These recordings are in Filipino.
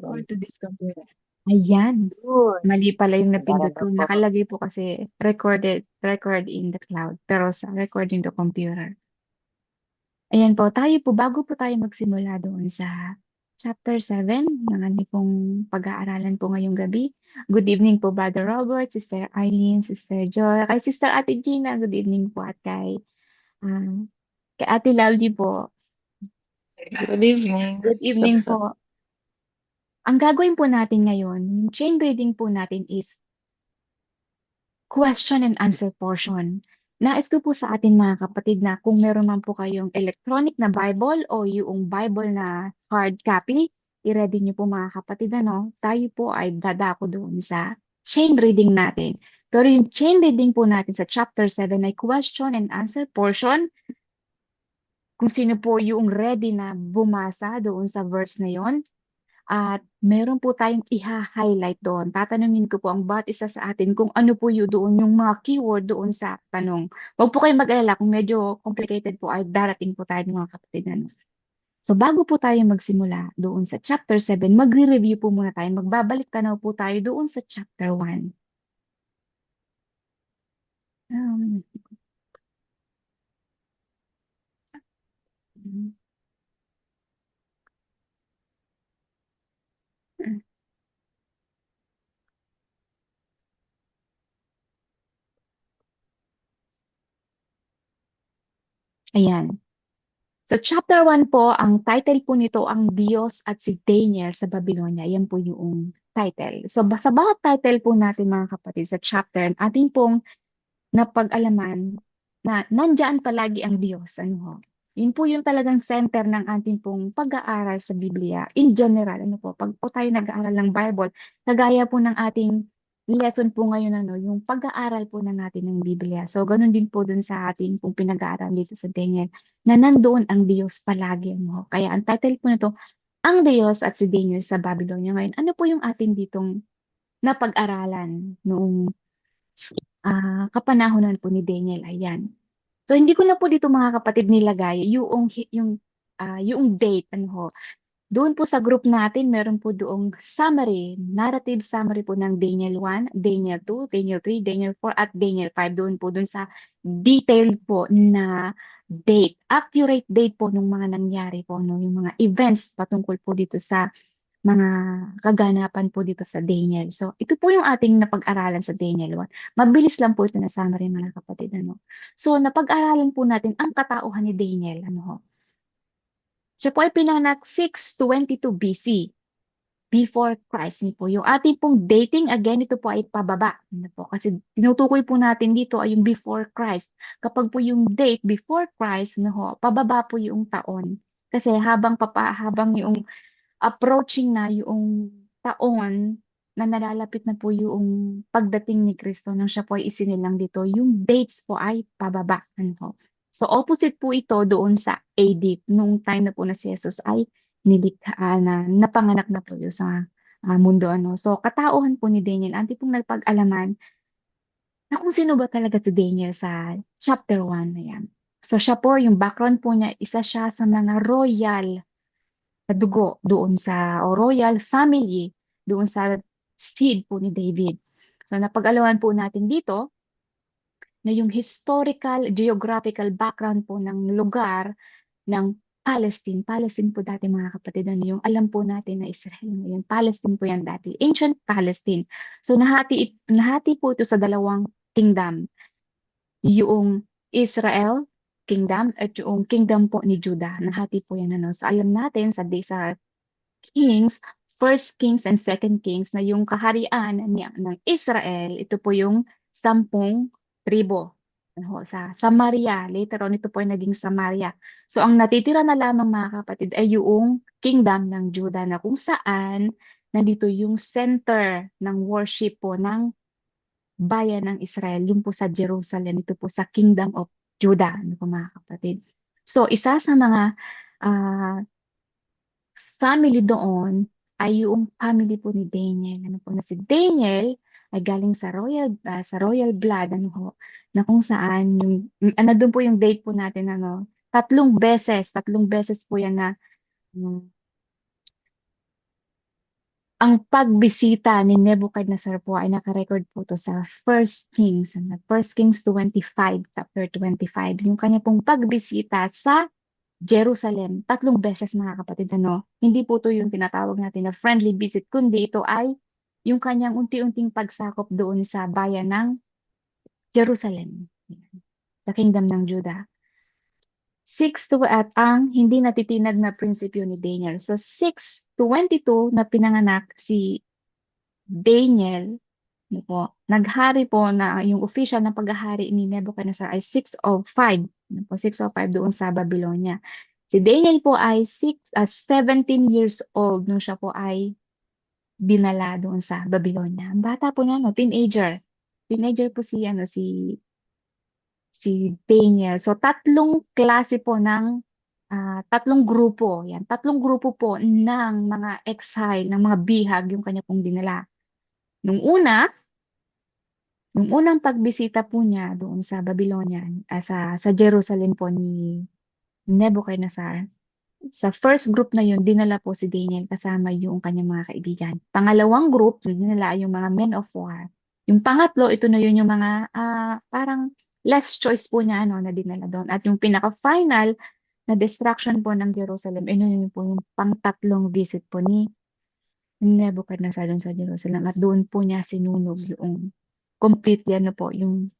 or Ayan. to this computer. Ayan. Yun. Mali pala yung Nagara napindot na ko. po. Nakalagay po kasi record in the cloud. Pero sa record in the computer. Ayan po, tayo po, bago po tayo magsimula doon sa chapter 7 ng ating pong pag-aaralan po ngayong gabi. Good evening po, Brother Robert, Sister Eileen, Sister Joy, kay Sister Ate Gina, good evening po, at ah, kay Ate Laldi po, Good evening. good evening po. Ang gagawin po natin ngayon, yung chain reading po natin is question and answer portion. Nais ko po sa atin mga kapatid na kung meron man po kayong electronic na Bible o yung Bible na hard copy, i-ready niyo po mga kapatid, ano, tayo po ay dadako doon sa chain reading natin. Pero yung chain reading po natin sa chapter 7 ay question and answer portion. Kung sino po yung ready na bumasa doon sa verse na yon, at meron po tayong iha-highlight doon. Tatanungin ko po ang bawat isa sa atin kung ano po yun doon, yung mga keyword doon sa tanong. Huwag po kayong mag-alala kung medyo complicated po ay darating po tayo mga kapatid. Ano. So bago po tayo magsimula doon sa chapter 7, magre-review po muna tayo. Magbabalik tanaw po tayo doon sa chapter 1. Um, ayan. So chapter 1 po, ang title po nito, ang Diyos at si Daniel sa Babylonia. Yan po yung title. So sa bawat title po natin mga kapatid sa chapter, ating pong napag-alaman na nandyan palagi ang Diyos. Ano ho? Yun po yung talagang center ng ating pong pag-aaral sa Biblia. In general, ano po, pag po tayo nag-aaral ng Bible, kagaya po ng ating lesson po ngayon, ano, yung pag-aaral po na natin ng Biblia. So, ganun din po dun sa ating pong pinag-aaral dito sa Daniel, na nandoon ang Diyos palagi. Ano ho? Kaya ang title po nito, ang Diyos at si Daniel sa Babylonia. Ngayon, ano po yung ating ditong napag-aralan noong kapanahonan po ni Daniel, ayan. So hindi ko na po dito mga kapatid nilagay yung date, ano ho. Doon po sa group natin, meron po doong summary, narrative summary po ng Daniel 1, Daniel 2, Daniel 3, Daniel 4 at Daniel 5. Doon po doon sa detailed po na date, accurate date po ng mga nangyari po, no, yung mga events patungkol po dito sa mga kaganapan po dito sa Daniel. So, ito po yung ating napag-aralan sa Daniel 1. Mabilis lang po ito na summary mga kapatid. Ano? So, napag-aralan po natin ang katauhan ni Daniel. Ano ho? Siya po ay pinanganak 622 BC, before Christ. Yun po. Yung ating pong dating, again, ito po ay pababa. Ano po? Kasi tinutukoy po natin dito ay yung before Christ. Kapag po yung date before Christ, ano ho, pababa po yung taon. Kasi habang yung approaching na yung taon na nalalapit na po yung pagdating ni Kristo nang siya po ay isinilang dito, yung dates po ay pababa. Ano po. So opposite po ito doon sa AD, nung time na po na si Jesus ay nilikha na napanganak na po yun sa mundo. Ano. So katauhan po ni Daniel, anti pong nagpag-alaman na kung sino ba talaga si Daniel sa chapter 1 na yan. So siya po, yung background po niya, isa siya sa mga royal na dugo doon sa o royal family doon sa seed po ni David. So napag-alaman po natin dito na yung historical, geographical background po ng lugar ng Palestine. Palestine po dati mga kapatid, ano yung alam po natin na Israel ngayon. Palestine po yan dati. Ancient Palestine. So nahati po ito sa dalawang kingdom. Yung Israel kingdom at yung kingdom po ni Judah. Nahati po yan. Ano. So alam natin sa Kings, First Kings and Second Kings na yung kaharian ng Israel, ito po yung 10 tribo. Ano, sa Samaria, later on ito po ay naging Samaria. So ang natitira na lamang mga kapatid ay yung kingdom ng Judah na kung saan nandito yung center ng worship po ng bayan ng Israel, yung po sa Jerusalem, ito po sa Kingdom of Judah, ano po mga kapatid. So isa sa mga ah, family doon ay yung family po ni Daniel. Ano po na si Daniel ay galing sa royal blood, ano ho, na kung saan ano doon po yung date po natin, ano, tatlong beses po yan na um, Ang pagbisita ni Nebuchadnezzar po ay nakarecord po to sa First Kings 25, chapter 25. Yung kanya pong pagbisita sa Jerusalem, 3 beses mga kapatid, ano? Hindi po to yung tinatawag natin na friendly visit, kundi ito ay yung kanyang unti-unting pagsakop doon sa bayan ng Jerusalem, sa kingdom ng Judah. At ang hindi natitinag na prinsipyo ni Daniel. So 6:22 na pinanganak si Daniel, ano po, naghari po na yung official na paghahari ni Nebuchadnezzar ay 605. Ano po, 605 doon sa Babylonia. Si Daniel po ay 17 years old nung siya po ay dinala doon sa Babylonia. Ang bata po niya, no, teenager. Teenager po si Daniel. So tatlong grupo, yan, tatlong grupo po ng mga exile, ng mga bihag yung kanya pong dinala. Nung una, nung unang pagbisita po niya doon sa Babylonia, sa Jerusalem po ni Nebuchadnezzar, sa first group na yun, dinala po si Daniel kasama yung kanyang mga kaibigan. Pangalawang group, yung dinala yung mga men of war. Yung pangatlo, ito na yun yung mga parang last choice po niya ano, na dinala doon. At yung pinaka-final na destruction po ng Jerusalem, yun po yung pang-tatlong visit po ni Nebuchadnezzar doon sa Jerusalem. At doon po niya sinunog yung completely ano po, yung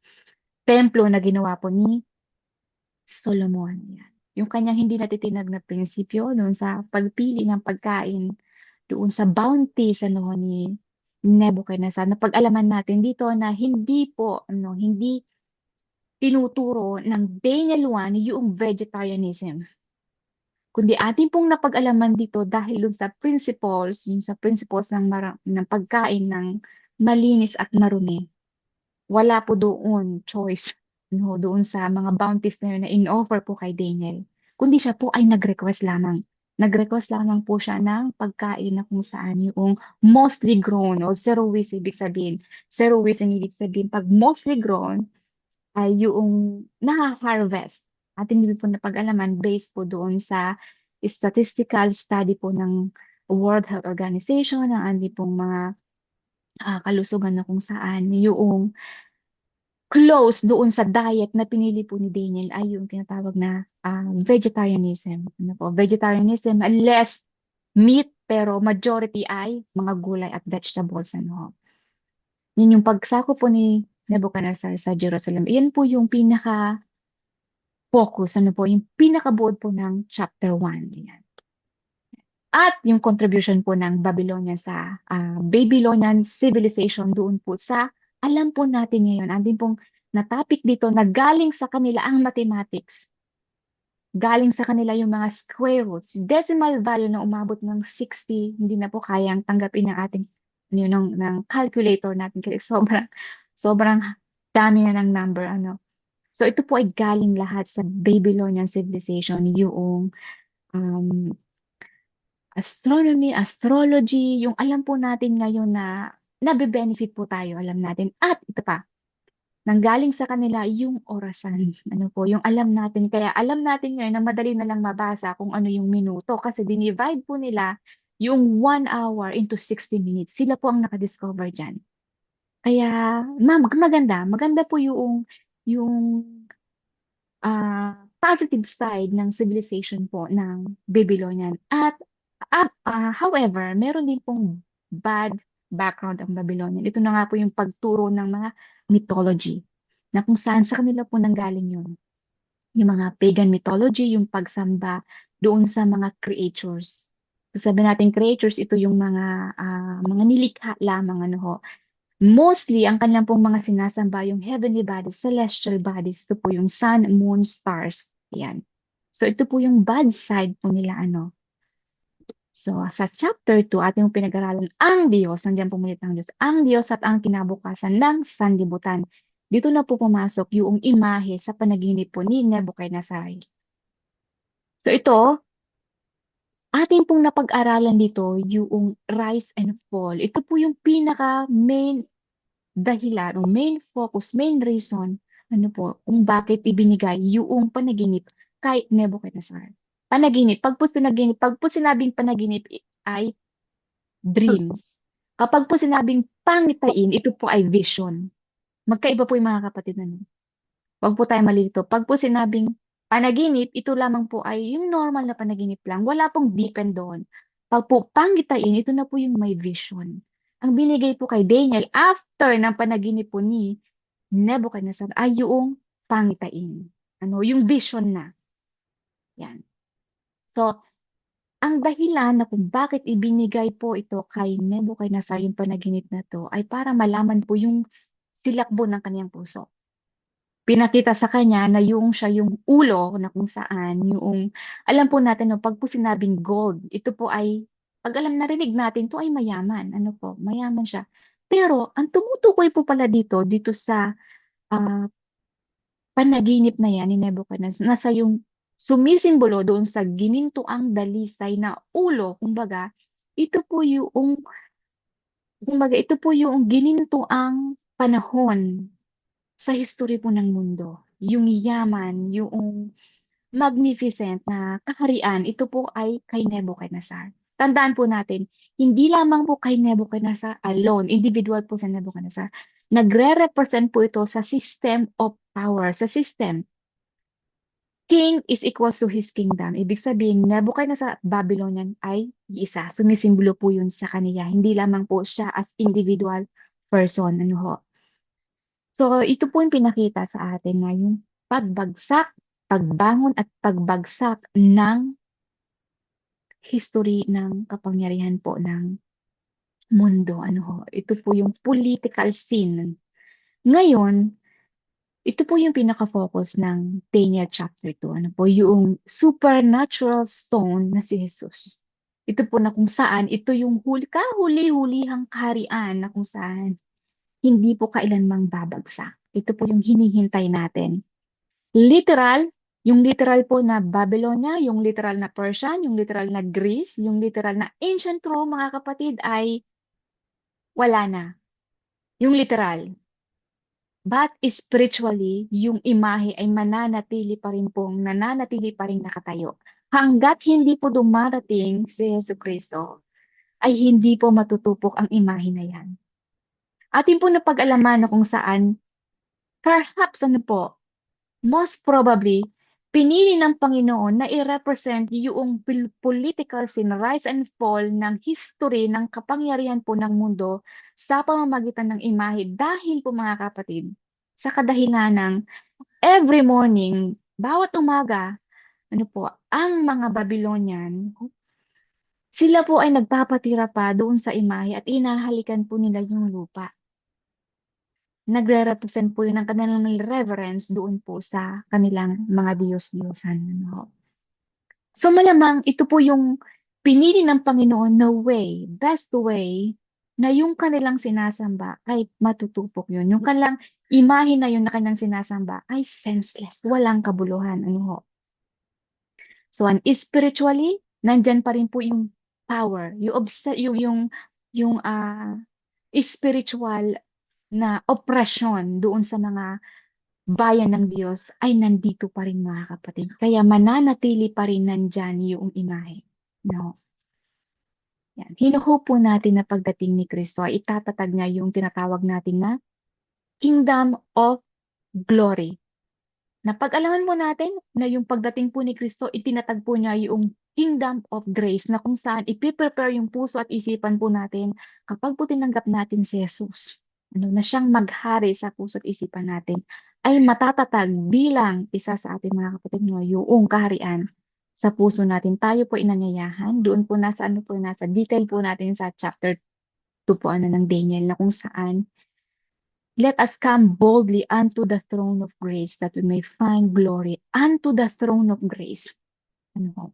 templo na ginawa po ni Solomon. Yan. Yung kanyang hindi natitinag na prinsipyo doon sa pagpili ng pagkain, doon sa bounty sa noon ni Nebuchadnezzar. Napag-alaman natin dito na hindi tinuturo ng Daniel 1 yung vegetarianism. Kundi atin pong napag-alaman dito dahil dun sa principles, yung sa principles ng pagkain ng malinis at marumi. Wala po doon choice, no, doon sa mga bounties na yun na in-offer po kay Daniel. Kundi siya po ay nag-request lamang. Nag-request lamang po siya ng pagkain na kung saan yung mostly grown o zero waste ibig sabihin. Zero waste ang ibig sabihin. Pag mostly grown ay yung na-harvest. At hindi po napag-alaman based po doon sa statistical study po ng World Health Organization, ng ating pong mga kalusugan na kung saan yung close doon sa diet na pinili po ni Daniel ay yung tinatawag na vegetarianism. Ano po? Vegetarianism, less meat, pero majority ay mga gulay at vegetables. Ano? Yun yung pagsako po ni Nebuchadnezzar sa Jerusalem. Yan po yung pinaka-focus, ano po, yung pinakabuod po ng chapter 1. Yan. At yung contribution po ng Babylonian sa Babylonian civilization doon po sa alam po natin ngayon, andin pong na topic dito na galing sa kanila ang mathematics. Galing sa kanila yung mga square roots. Decimal value na umabot ng 60, hindi na po kayang tanggapin ng ating yun, ng calculator natin. Kasi sobrang dami na ng number. Ano. So ito po ay galing lahat sa Babylonian civilization, yung astronomy, astrology, yung alam po natin ngayon na nabe-benefit po tayo, alam natin. At ito pa, nanggaling sa kanila yung orasan. Ano po, yung alam natin. Kaya alam natin ngayon na madali na lang mabasa kung ano yung minuto kasi dinivide po nila yung 1 hour into 60 minutes. Sila po ang nakadiscover dyan. Kaya, maganda. Maganda po yung positive side ng civilization po ng Babylonian. At however, meron din pong bad background ang Babylonian. Ito na nga po yung pagturo ng mga mythology na kung saan sa kanila po nanggaling yun. Yung mga pagan mythology, yung pagsamba doon sa mga creatures. Sabi natin creatures, ito yung mga nilikha lamang ano ho. Mostly, ang kanilang pong mga sinasamba, yung heavenly bodies, celestial bodies, ito po yung sun, moon, stars. Yan. So, ito po yung bad side po nila, ano. So, sa chapter 2, ating pinag-aralan ang Diyos, nandiyan pumulit ng Diyos, ang Diyos at ang kinabukasan ng sanlibutan. Dito na po pumasok yung imahe sa panaginip po ni Nebuchadnezzar. So, ito, ating pong napag-aralan dito yung rise and fall. Ito po yung pinaka-main dahilan o main focus, main reason, ano po, kung bakit ibinigay yung panaginip kay Nebuchadnezzar. Panaginip, pag po sinabing panaginip ay dreams. Kapag po sinabing pangitain, ito po ay vision. Magkaiba po yung mga kapatid na. Huwag po tayo malito. Pag po sinabing panaginip, ito lamang po ay yung normal na panaginip lang. Wala pong deepen doon. Pag po panggitain, ito na po yung may vision. Ang binigay po kay Daniel after ng panaginip po ni Nebuchadnezzar ay yung pangitain. Ano, yung vision na. Yan. So, ang dahilan na kung bakit ibinigay po ito kay Nebuchadnezzar yung panaginip na to ay para malaman po yung silakbo ng kaniyang puso. Pinakita sa kanya na yung siya yung ulo na kung saan yung alam po natin no pag po sinabing gold ito po ay pag alam narinig natin to ay mayaman ano po mayaman siya pero ang tumutukoy po pala dito sa ah, panaginip na yan ni Nebuchadnezzar nasa yung sumisimbolo doon sa ginintuang dalisay na ulo kumbaga ito po yung ginintuang panahon sa history po ng mundo. Yung yaman, yung magnificent na kaharian, ito po ay kay Nebuchadnezzar. Tandaan po natin, hindi lamang po kay Nebuchadnezzar alone, individual po sa Nebuchadnezzar. Nagre-represent po ito sa system of power, sa system. King is equals to his kingdom. Ibig sabihin, Nebuchadnezzar at Babylonian ay isa. Sumisimbolo po yun sa kaniya. Hindi lamang po siya as individual person. Ano ho? So, ito po yung pinakita sa atin na yung pagbagsak, pagbangon at pagbagsak ng history ng kapangyarihan po ng mundo. Ano ho? Ito po yung political scene. Ngayon, ito po yung pinaka-focus ng Daniel chapter 2. Ano po? Yung supernatural stone na si Jesus. Ito po na kung saan, ito yung kahuli-hulihang kaharian na kung saan hindi po kailanmang babagsak. Ito po yung hinihintay natin. Literal, yung literal po na Babylonia, yung literal na Persian, yung literal na Greece, yung literal na ancient Rome, mga kapatid, ay wala na. Yung literal. But spiritually, yung imahe ay nananatili pa rin nakatayo. Hanggat hindi po dumarating si Yesu Kristo, ay hindi po matutupok ang imahe na yan. Atin po napag-alaman na kung saan, perhaps ano po, most probably, pinili ng Panginoon na i-represent yung political scene, rise and fall ng history ng kapangyarihan po ng mundo sa pamamagitan ng imahe dahil po mga kapatid, sa kadahilan ng every morning, bawat umaga, ano po, ang mga Babylonian, sila po ay nagpapatira pa doon sa imahe at inahalikan po nila yung lupa. Nagre-represent po yun ng kanilang reverence doon po sa kanilang mga Diyos-Diyosan. Ano. So malamang ito po yung pinili ng Panginoon na way, best way, na yung kanilang sinasamba ay matutupok yun. Yung kanilang imahe na yun na kanilang sinasamba ay senseless, walang kabuluhan. Ano ho? So, spiritually, nandyan pa rin po yung power, yung spiritual na oppression doon sa mga bayan ng Diyos ay nandito pa rin mga kapatid. Kaya mananatili pa rin nandyan yung imahe. No? Yan. Hinuhope po natin na pagdating ni Kristo ay itatatag niya yung tinatawag natin na Kingdom of Glory. Napag-alaman mo natin na yung pagdating po ni Kristo, itinatag po niya yung Kingdom of Grace na kung saan ipiprepare yung puso at isipan po natin kapag po tinanggap natin si Jesus. Ano, na siyang maghari sa puso at isipan natin ay matatatag bilang isa sa ating mga kapatid no, yung kaharian sa puso natin. Tayo po inanyayahan. Doon po nasa detail po natin sa chapter 2 po ng Daniel na kung saan let us come boldly unto the throne of grace that we may find glory unto the throne of grace. Ano po?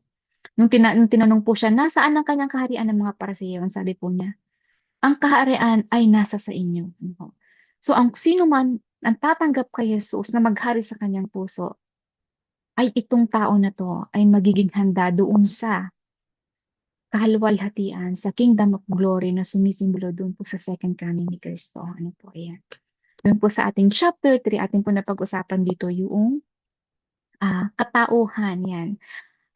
Nung tinanong po siya, nasaan ang kanyang kaharian ng mga parasiyo? Sabi po niya, ang kaharian ay nasa sa inyo. Ano po? So, ang sino man ang tatanggap kay Jesus na maghari sa kanyang puso, ay itong tao na to ay magiging handa doon sa kahalwalhatian, sa kingdom of glory na sumisimbolo doon po sa second coming ni Kristo. Ano po, ayan. Doon po sa ating chapter 3, ating po napag-usapan dito yung katauhan yan.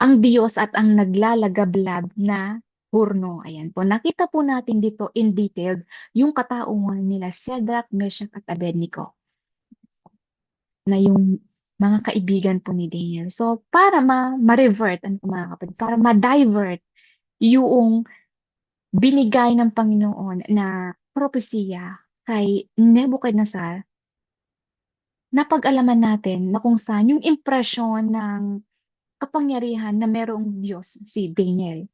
Ang Diyos at ang naglalagablab na hurno. Ayan po, nakita po natin dito in detail yung katauhan nila Shadrach, Meshach at Abednego na yung mga kaibigan po ni Daniel. So, para ma-revert, ano po mga kapatid, para ma-divert yung binigay ng Panginoon na propesiya kay Nebuchadnezzar, napag-alaman natin na kung saan yung impression ng kapangyarihan na merong Diyos si Daniel.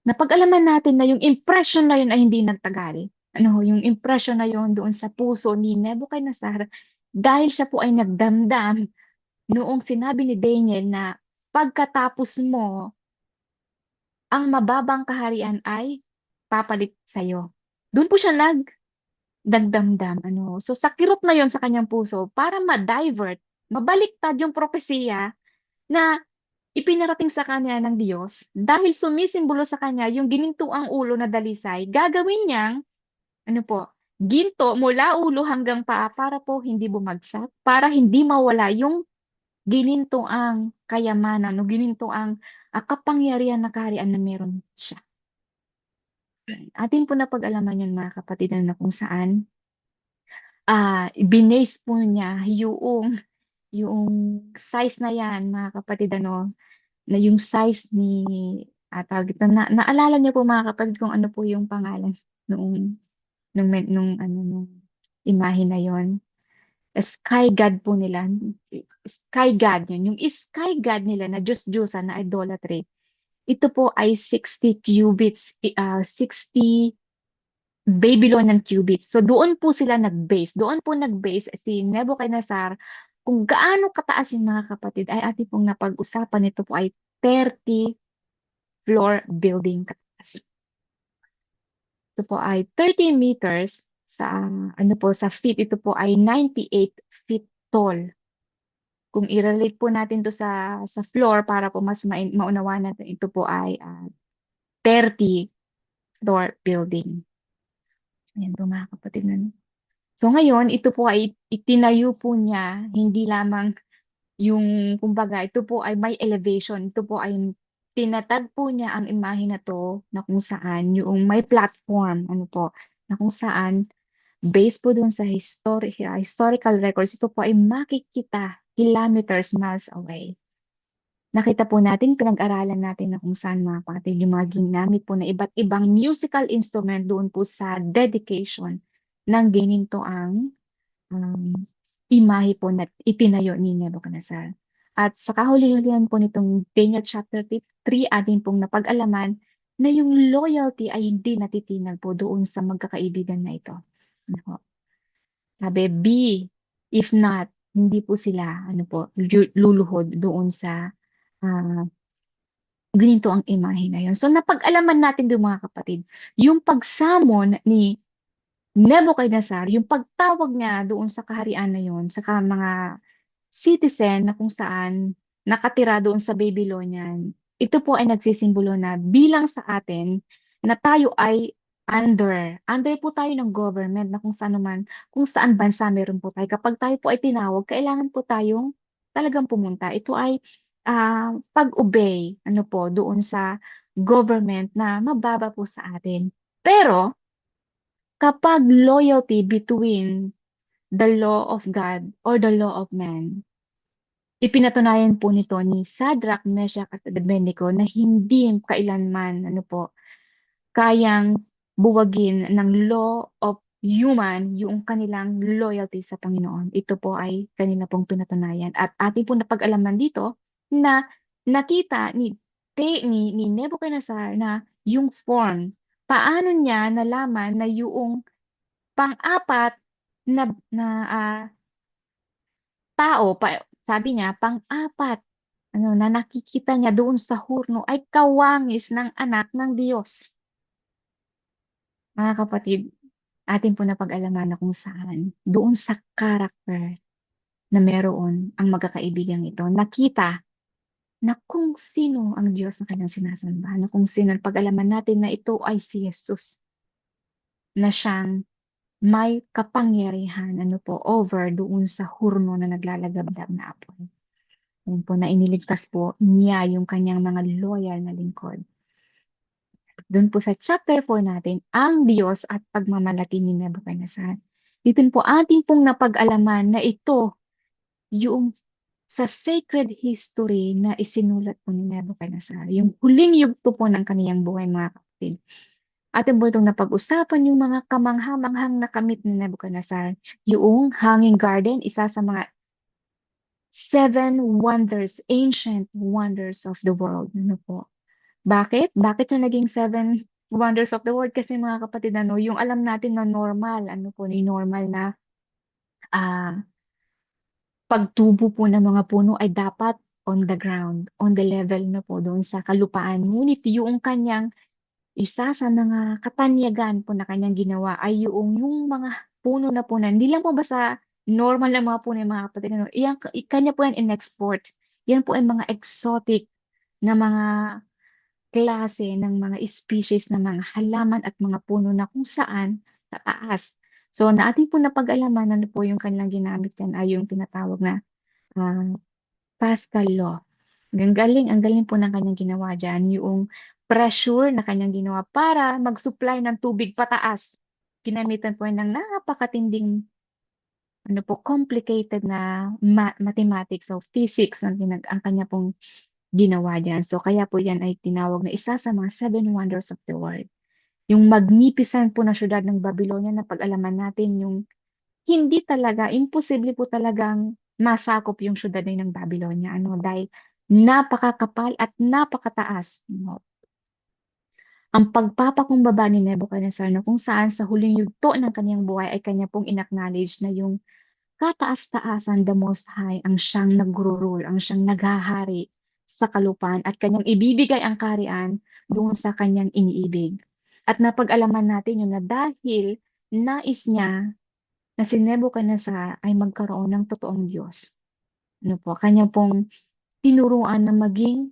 Napag-alaman natin na yung impression na yun ay hindi nagtagal. Ano, yung impression na yun doon sa puso ni Nebuchadnezzar dahil siya po ay nagdamdam noong sinabi ni Daniel na pagkatapos mo, ang mababang kaharian ay papalit sa'yo. Doon po siya nagdamdam. Ano. So sa kirot na yon sa kanyang puso, para ma-divert, mabaliktad yung propesiya na ipinarating sa kanya ng Diyos, dahil sumisimbolo sa kanya yung ginintuang ulo na dalisay, gagawin niyang, ano po, ginto mula ulo hanggang paa para po hindi bumagsak, para hindi mawala yung ginintuang kayamanan o ginintuang kapangyarihan na kaharian na meron siya. Atin po na pag-alaman yun mga kapatid na kung saan binase po niya yung size na yan mga kapatid na yung size ni tawag ito, naalala niyo po mga kapatid kung ano po yung pangalan nung nung imahe na yon. Sky God po nila. Sky God yun. Yung sky God nila na Diyos-Diyosan na idolatry. Ito po ay 60 cubits, 60 Babylonian cubits. So doon po sila nag-base. Doon po nag-base si Nebuchadnezzar. Kung gaano kataas yung mga kapatid ay ating pong napag-usapan. Ito po ay 30 floor building kataas. Ito po ay 30 meters sa ano po sa feet. Ito po ay 98 feet tall. Kung i-relate po natin to sa floor para po mas maunawaan natin, ito po ay 30 floor building. Ayan po mga kapatid na. So ngayon, ito po ay itinayo po niya, hindi lamang yung, kumbaga, ito po ay may elevation. Ito po ay tinatag po niya ang imahe na to na kung saan yung may platform, ano po, na kung saan based po dun sa historical records, ito po ay makikita kilometers, miles away. Nakita po natin, pinag-aralan natin na kung saan mga kapatid, yung mga ginamit po na iba't ibang musical instrument doon po sa dedication ng gininto ang imahe po na itinayo ni Nebuchadnezzar. At sa kahuli-hulihan po nitong Daniel chapter 3, atin pong napag-alaman na yung loyalty ay hindi natitinag po doon sa magkakaibigan na ito. Ano po? Sabi, if not, hindi po sila luluhod doon sa ganito ang imahe na yun. So napag-alaman natin doon mga kapatid, yung pagsamon ni Nebuchadnezzar, yung pagtawag niya doon sa kaharian na yun, sa mga citizen na kung saan nakatira doon sa Babylonian, ito po ay nagsisimbolo na bilang sa atin na tayo ay under po tayo ng government na kung saan bansa meron po tayo. Kapag tayo po ay tinawag, kailangan po tayong talagang pumunta. Ito ay pag-obey doon sa government na mababa po sa atin. Pero kapag loyalty between the law of God or the law of man, ipinatunayan po nito ni Shadrach, Meshach at Abednego na hindi kailanman kayang buwagin ng law of human yung kanilang loyalty sa Panginoon. Ito po ay kanila pong pinatunayan. At ating po napag-alaman dito na nakita ni Nebuchadnezzar na yung form, paano niya nalaman na yung pang-apat na tao, sabi niya, pang-apat na nakikita niya doon sa hurno ay kawangis ng anak ng Diyos. Mga kapatid, atin po napag-alaman na kung saan, doon sa character na meron ang magkakaibigang ito, nakita na kung sino ang Diyos na kanyang sinasamba, na kung sino, pag-alaman natin na ito ay si Jesus, na siyang may kapangyarihan over doon sa hurno na naglalagabdab na apoy. Yun po na iniligtas po niya yung kanyang mga loyal na lingkod. Doon po sa chapter 4 natin, ang Diyos at pagmamalaki ni Nebuchadnezzar. Dito po ating pong napag-alaman na ito yung sa sacred history na isinulat po ni Nebuchadnezzar. Yung huling yugto po ng kaniyang buhay, mga kapatid. Atin po itong napag-usapan yung mga kamangha-manghang nakamit ni Nebuchadnezzar. Yung Hanging Garden, isa sa mga seven wonders, ancient wonders of the world. Ano po? Bakit? Bakit siya naging seven wonders of the world? Kasi mga kapatid, yung alam natin na normal, ni normal na ah, pagtubo po ng mga puno ay dapat on the ground, on the level na po doon sa kalupaan. Ngunit yung kanyang isa sa mga katanyagan po na kanyang ginawa ay yung mga puno na puno. Hindi lang po basta normal na mga puno yung mga kapatid. Kanya po yan in-export. Yan po ay mga exotic na mga klase ng mga species ng mga halaman at mga puno na kung saan sa taas. So, na ating po napag-alaman, ano po yung kanilang ginamit yan ay yung tinatawag na ah, Pascal law. Ang galing po ng kanyang ginawa dyan. Yung pressure na kanyang ginawa para mag-supply ng tubig pataas. Ginamitan po ng napakatinding, complicated na mathematics o physics ang kanya pong ginawa dyan. So, kaya po yan ay tinawag na isa sa mga seven wonders of the world. Yung magnificent po na syudad ng Babylonia na pag-alaman natin yung hindi talaga, imposible po talagang masakop yung syudad na yun ng Babylonia. Dahil napakakapal at napakataas. Ang pagpapakumbaba ni Nebuchadnezzar na kung saan sa huling yugto ng kanyang buhay ay kanya pong inacknowledge na yung kataas-taasan, the Most High, ang siyang nagro-rule, ang siyang naghahari sa kalupaan at kanyang ibibigay ang kaharian doon sa kanyang iniibig. At napag-alaman natin yun na dahil nais niya na si Nebuchadnezzar ay magkaroon ng totoong Diyos. Kanya pong tinuruan na maging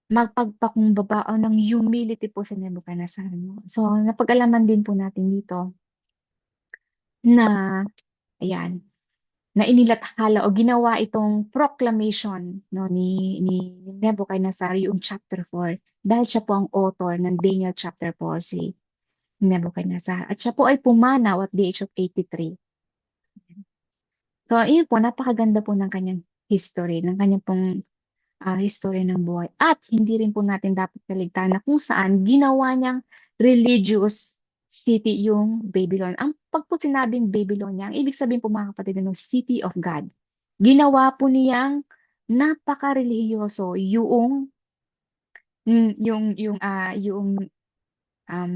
magpagpakumbaba o ng humility po sa Nebuchadnezzar. So, napag-alaman din po natin dito na, ayan, na inilathala o ginawa itong proclamation ni Nebuchadnezzar yung chapter 4 dahil siya po ang author ng Daniel chapter 4 si Nebuchadnezzar. At siya po ay pumanaw at the age of 83. So, yun po, napakaganda po ng kanyang history, ng kanyang pong history ng buhay. At hindi rin po natin dapat kaligtaan na kung saan ginawa niyang religious city yung Babylon. Pag po sinabing Babylonia, ang ibig sabihin po mga kapatid, city of God. Ginawa po niyang napaka-religyoso yung um,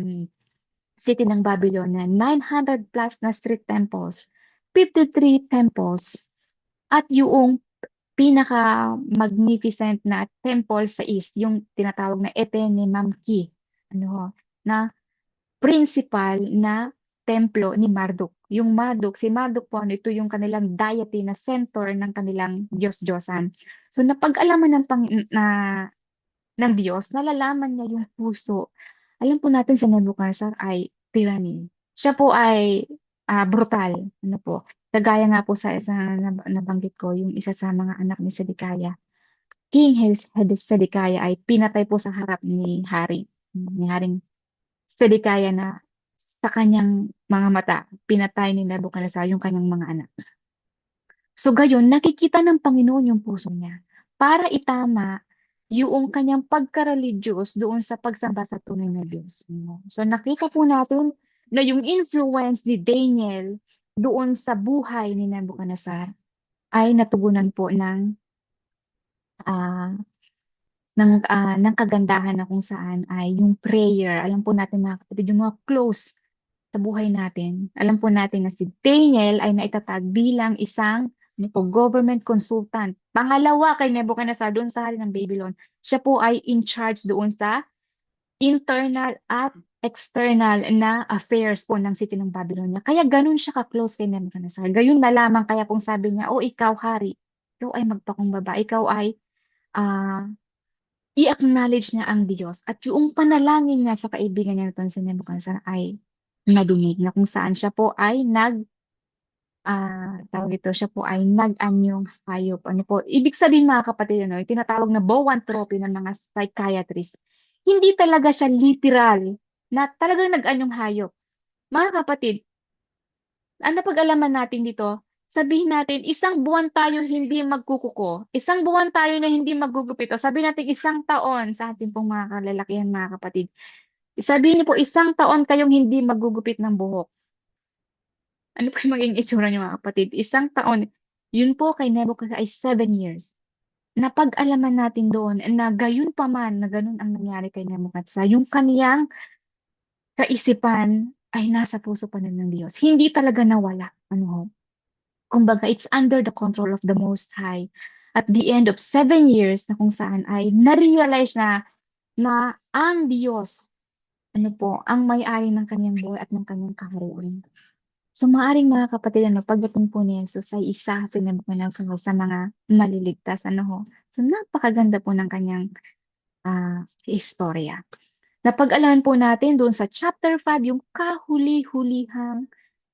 city ng Babylon na 900 plus na street temples, 53 temples, at yung pinaka-magnificent na temple sa east, yung tinatawag na Etene Mamki, na principal na templo ni Marduk. Yung Marduk, si Marduk po, ito yung kanilang deity na center ng kanilang Diyos-Diyosan. So, napag-alaman ng Diyos, nalalaman niya yung puso. Alam po natin sa Nebuchadnezzar ay tyranny. Siya po ay brutal. Kagaya nga po sa isa na nabanggit ko, yung isa sa mga anak ni Sedekaya. King Sedekaya ay pinatay po sa harap ni Haring Sedekaya na sa kanyang mga mata, pinatay ni Nebuchadnezzar yung kanyang mga anak. So gayon, nakikita ng Panginoon yung puso niya para itama yung kanyang pagka-religious doon sa pagsamba sa tunay na Diyos. So nakita po natin na yung influence ni Daniel doon sa buhay ni Nebuchadnezzar ay natugunan po ah, ng kagandahan na kung saan ay yung prayer. Alam po natin mga kapatid, yung mga close sa buhay natin. Alam po natin na si Daniel ay naitatag bilang isang government consultant. Pangalawa kay Nebuchadnezzar doon sa hari ng Babylon. Siya po ay in charge doon sa internal at external na affairs po ng city ng Babylonia. Kaya ganun siya ka-close kay Nebuchadnezzar. Gayon na lamang kaya kung sabi niya, "O ikaw hari, ikaw ay magpakumbaba, ikaw ay ah, i-acknowledge niya ang Diyos at yung panalangin niya sa kaibigan niya na si Nebuchadnezzar ay nadinig na kung saan siya po ay tawag ito, siya po ay nag-anyong hayop. Ibig sabihin mga kapatid, yung tinatawag na boanthropy ng mga psychiatrist. hindi talaga siya literal na talagang nag-anyong hayop. Mga kapatid, ang napag-alaman natin dito, sabihin natin, isang buwan tayo hindi magkukuko, isang buwan tayo na hindi maggugupit, o sabihin natin isang taon sa ating pong mga kalalakihan, mga kapatid. Sabihin niyo po, isang taon kayong hindi maggugupit ng buhok. Ano po yung maging itsura niyo, mga kapatid? Isang taon, yun po kay Nebuchadnezzar ay 7 years. Napag-alaman natin doon na gayon pa man na ganun ang nangyari kay Nebuchadnezzar, yung kaniyang kaisipan ay nasa puso pa rin ng Diyos. Hindi talaga nawala. Ano ho? Kumbaga, it's under the control of the Most High. At the end of 7 years na kung saan ay na-realize na ang Diyos, ano po, ang may-ari ng kanyang buhay at ng kanyang kaharian. So, maaring mga kapatid, pagdating po ni Jesus ay isa sa mga maliligtas. Ano ho? So, napakaganda po ng kanyang istorya. Napag-alaman po natin doon sa chapter 5, yung kahuli-hulihang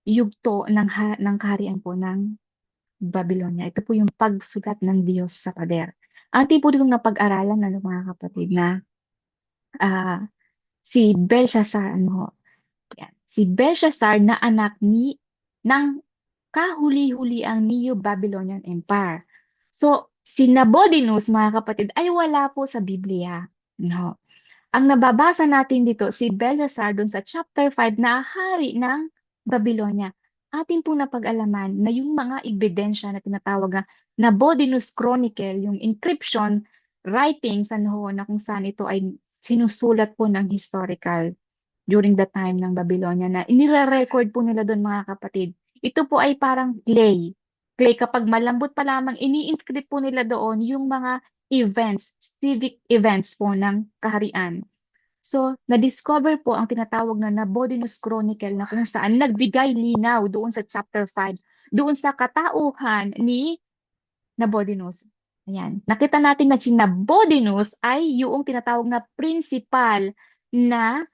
yugto ng kaharian po ng Babylonia. Ito po yung pagsulat ng Diyos sa pader. Ating po ditong napag-aralan, mga kapatid, na ah, si Belshazzar, yan, si Belshazzar na anak ng kahuli-huli ang Neo-Babylonian Empire. So, si Nabonidus, mga kapatid, ay wala po sa Biblia. No. Ang nababasa natin dito, si Belshazzar dun sa chapter 5 na hari ng Babylonia. Atin po napag-alaman na yung mga ebidensya na tinatawag na Nabonidus Chronicle, yung encryption writings, na kung saan ito ay sinusulat po ng historical during the time ng Babylonia, na inire-record po nila doon, mga kapatid. Ito po ay parang clay. Clay, kapag malambot pa lamang, ini-inscript po nila doon yung mga events, civic events po ng kaharian. So, na-discover po ang tinatawag na Nabonidus Chronicle, na kung saan nagbigay linaw doon sa chapter 5, doon sa katauhan ni Nabonidus. Ayan. Nakita natin na si Nabonidus ay yung tinatawag na principal na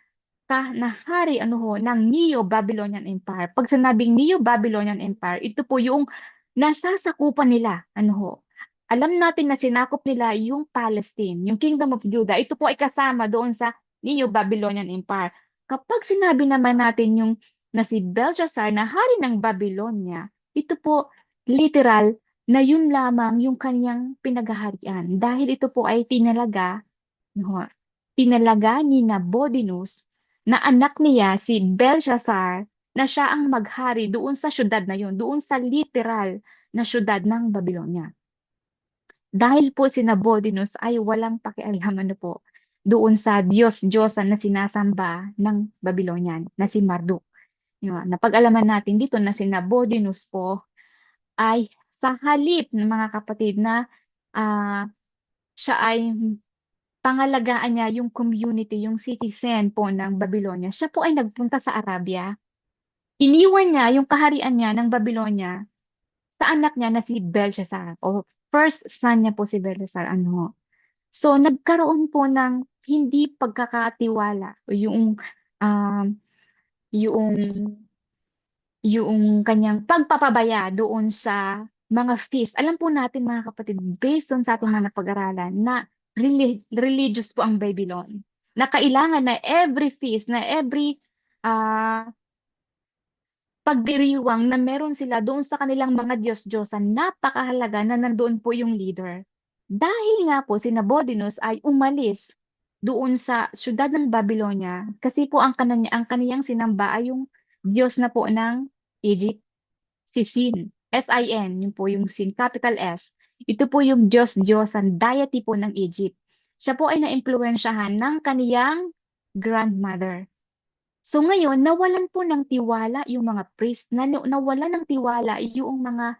na hari ng Neo-Babylonian Empire. Pag sinabing Neo-Babylonian Empire, ito po yung nasasakupan nila. Alam natin na sinakop nila yung Palestine, yung Kingdom of Judah. Ito po ay kasama doon sa Neo-Babylonian Empire. Kapag sinabi naman natin yung na si Belshazzar na hari ng Babylonia, ito po literal na yun lamang yung kanyang pinaghaharian. Dahil ito po ay tinalaga ni Nabonidus na anak niya si Belshazzar na siya ang maghari doon sa syudad na yun, doon sa literal na syudad ng Babylonia. Dahil po si Nabonidus ay walang pakialam po doon sa Diyos-Diyosan na sinasamba ng Babylonian na si Marduk. Napag-alaman natin dito na si Nabonidus po ay sa halip ng mga kapatid na siya ay pangalagaan niya yung community, yung citizen po ng Babylonia, siya po ay nagpunta sa Arabia. Iniwan niya yung kaharian niya ng Babylonia sa anak niya na si Belshazzar, o first son niya po si Belshazzar. So, nagkaroon po ng hindi pagkakatiwala o um, yung yung kanyang pagpapabaya doon sa mga feast. Alam po natin, mga kapatid, based on sa ating mga napag-aralan, na religious po ang Babylon. Na kailangan na every feast, na every ah pagdiriwang na meron sila doon sa kanilang mga Diyos-Diyosan, napakahalaga na nandoon po yung leader. Dahil nga po si Nabonidus ay umalis doon sa syudad ng Babylonia, kasi po ang kaniyang sinamba ay yung Diyos na po ng Egypt, si Sin. S-I-N, yun po yung Sin, capital S. Ito po yung Diyos-Diyosan, deity po ng Egypt. Siya po ay naimpluwensyahan ng kaniyang grandmother. So ngayon, nawalan po ng tiwala yung mga priest, nawalan ng tiwala yung mga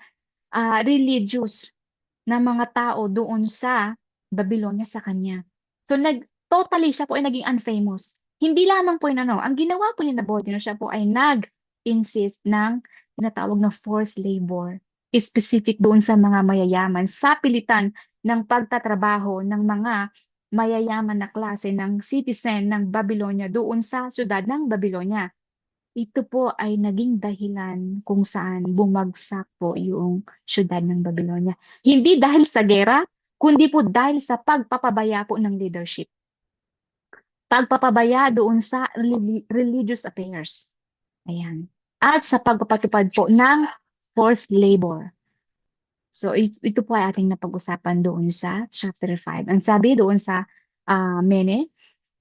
religious na mga tao doon sa Babylonia sa kanya. So totally siya po ay naging unfamous. Hindi lamang po yun, ang ginawa po ni Nabonidus, siya po ay nag-insist ng tinatawag na forced labor. Specific doon sa mga mayayaman, sa pilitan ng pagtatrabaho ng mga mayayaman na klase ng citizen ng Babylonia doon sa syudad ng Babylonia. Ito po ay naging dahilan kung saan bumagsak po yung syudad ng Babylonia. Hindi dahil sa gera, kundi po dahil sa pagpapabaya po ng leadership. pagpapabaya doon sa religious affairs. Ayan. At sa pagpapatupad po ng forced labor. So, ito po ay ating napag-usapan doon sa chapter 5. Ang sabi doon sa mene,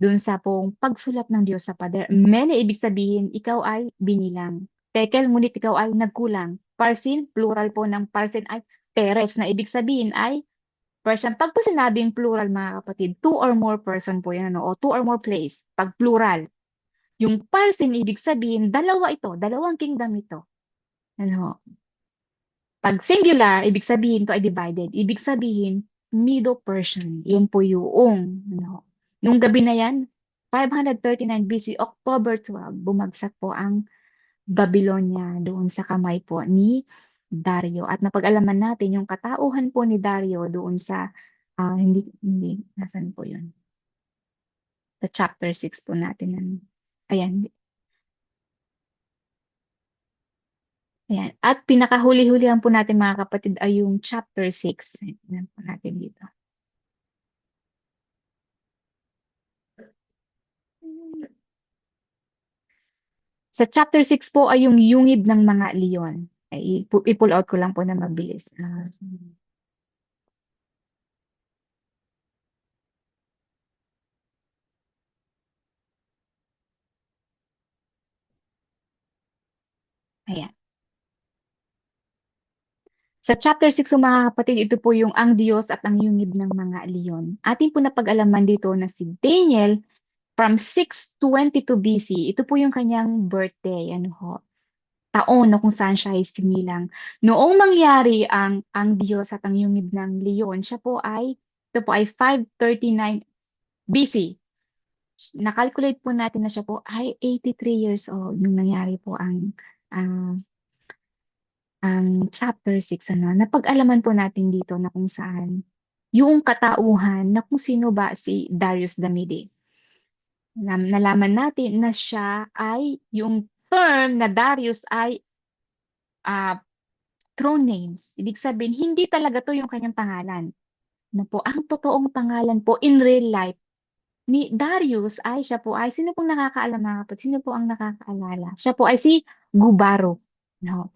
doon sa pong pagsulat ng Diyos sa pader. Mene, ibig sabihin, ikaw ay binilang. Tekel, ngunit ikaw ay nagkulang. Parsin, plural po ng parsin ay peres, na ibig sabihin ay person. Pag po sinabing plural, mga kapatid, two or more person po yan, ano, o two or more place. Pag plural, yung parsin, ibig sabihin, dalawa ito, dalawang kingdom ito. Ano, pag singular, ibig sabihin to ay divided. Ibig sabihin, Middle Persian. Yun po yung, ano. Nung gabi na yan, 539 BC, October 12, bumagsak po ang Babylonia doon sa kamay po ni Dario. At napag-alaman natin yung katauhan po ni Dario doon sa, nasan po yun? Sa chapter 6 po natin. Ano. Ayan, ayan. At pinakahuli-hulihan po natin mga kapatid ay yung chapter 6. Ayan po natin dito. Sa chapter 6 po ay yung yungib ng mga leon. Ay, i-pull out ko lang po na mabilis. Ayan. Sa chapter 6 po, mga kapatid, ito po yung ang Diyos at ang yungib ng mga leon. Atin po napag-alaman dito na si Daniel from 622 BC. Ito po yung kanyang birthday, ano ho, taon na kung saan siya ay sinilang. Noong mangyari ang Diyos at ang yungib ng leon, ito po ay 539 BC. Nakalculate po natin na siya po ay 83 years old nung nangyari po ah, ang chapter 6, ano, napag-alaman po natin dito na kung saan yung katauhan na kung sino ba si Darius the Mede. Nalaman natin na siya ay yung term na Darius ay ah, throne names. Ibig sabihin, hindi talaga to yung kanyang pangalan. Na po, ang totoong pangalan po in real life ni Darius ay siya po ay, sino pong nakakaalam mga kapatid? Sino po ang nakakaalala? Siya po ay si Gubaro. No?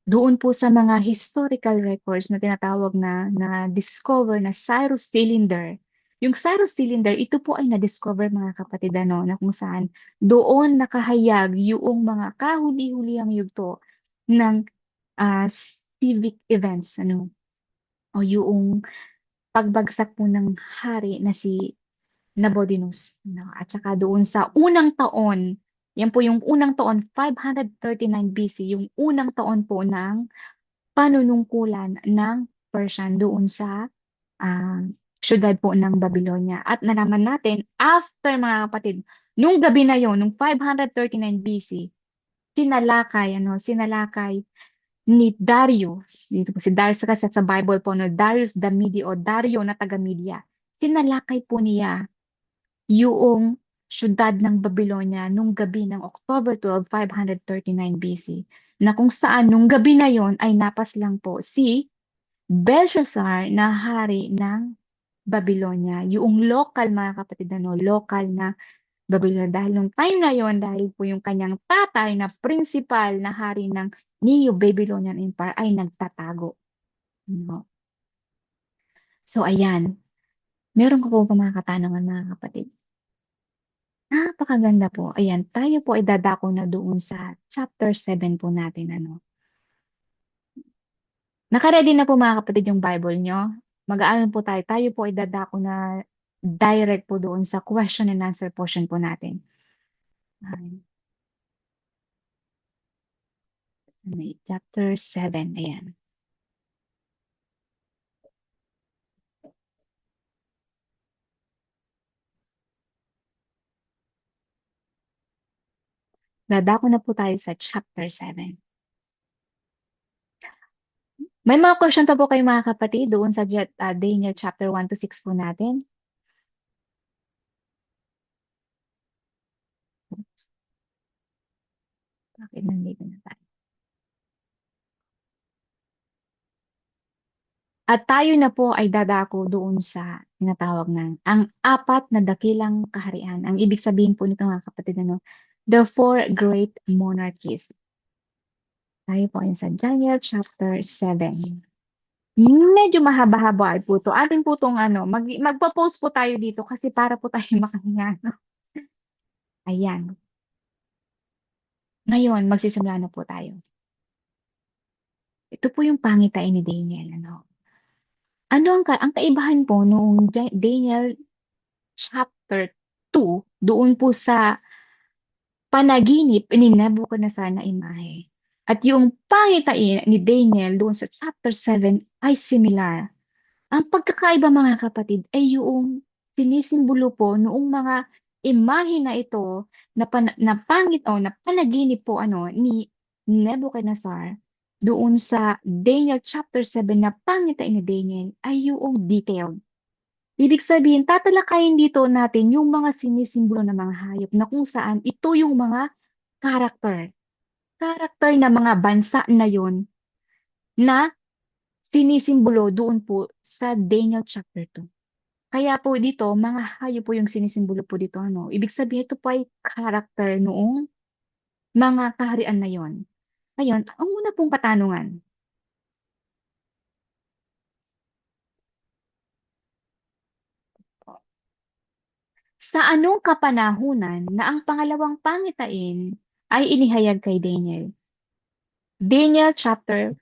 Doon po sa mga historical records na tinatawag na discover na Cyrus Cylinder. Yung Cyrus Cylinder, ito po ay na-discover mga kapatid ano, na kung saan doon nakahayag yung mga kahuli-hulihang yugto ng civic events ano o yung pagbagsak po ng hari na si Nabonidus no? At saka doon sa unang taon, yan po yung unang taon 539 BC, yung unang taon po ng panunungkulan ng Persian doon sa ah, syudad po ng Babylonia. At nalaman natin, after mga kapatid, nung gabi na yon, nung 539 BC, sinalakay ni Darius, dito po si Darius kasi sa Bible po, no, Darius the Mede o Dario na taga-Media, sinalakay po niya yung syudad ng Babylonia nung gabi ng October 12, 539 BC, na kung saan nung gabi na yon ay napas lang po si Belshazzar na hari ng Babylonia, yung local mga kapatid, ano, local na Babylonia. Dahil nung time na yon, dahil po yung kanyang tatay na principal na hari ng Neo-Babylonian Empire ay nagtatago. No? So ayan, meron ko po ba mga katanungan mga kapatid? Napakaganda po. Ayan, tayo po ay dadako na doon sa chapter 7 po natin. Ano. Nakaready na po mga kapatid yung Bible nyo. Mag-aaral po tayo. Tayo po ay dadako na direct po doon sa question and answer portion po natin. Ayan. Chapter 7. Ayan. Dadako na po tayo sa chapter 7. May mga question pa po kayo mga kapatid doon sa Daniel chapter 1 to 6 po natin. Bakit, okay, nandito na tayo. At tayo na po ay dadako doon sa tinatawag na ang apat na dakilang kaharian. Ang ibig sabihin po nito mga kapatid, the four great monarchies. Tayo po ay sa Daniel chapter 7. Medyo mahaba-haba po ito. Atin po itong magpa-post po tayo dito kasi para po tayo makahinga. No? Ayan. Ngayon, magsisimula na po tayo. Ito po yung pangitain ni Daniel. Ang kaibahan po noong Daniel chapter 2, doon po sa panaginip ni Nebuchadnezzar na imahe. At yung pangitain ni Daniel doon sa chapter 7 ay similar. Ang pagkakaiba mga kapatid ay yung sinisimbolo po noong mga imahe na ito na panaginip po ni Nebuchadnezzar doon sa Daniel chapter 7 na pangitain ni Daniel ay yung detailed. Ibig sabihin, tatalakayin dito natin yung mga sinisimbolo ng mga hayop na kung saan ito yung mga character. Character na mga bansa na yon na sinisimbolo doon po sa Daniel chapter 2. Kaya po dito, mga hayop po yung sinisimbolo po dito. Ibig sabihin, ito po ay character noong mga kaharian na yon. Ngayon, ang una pong katanungan, sa anong kapanahunan na ang pangalawang pangitain ay inihayag kay Daniel? Daniel chapter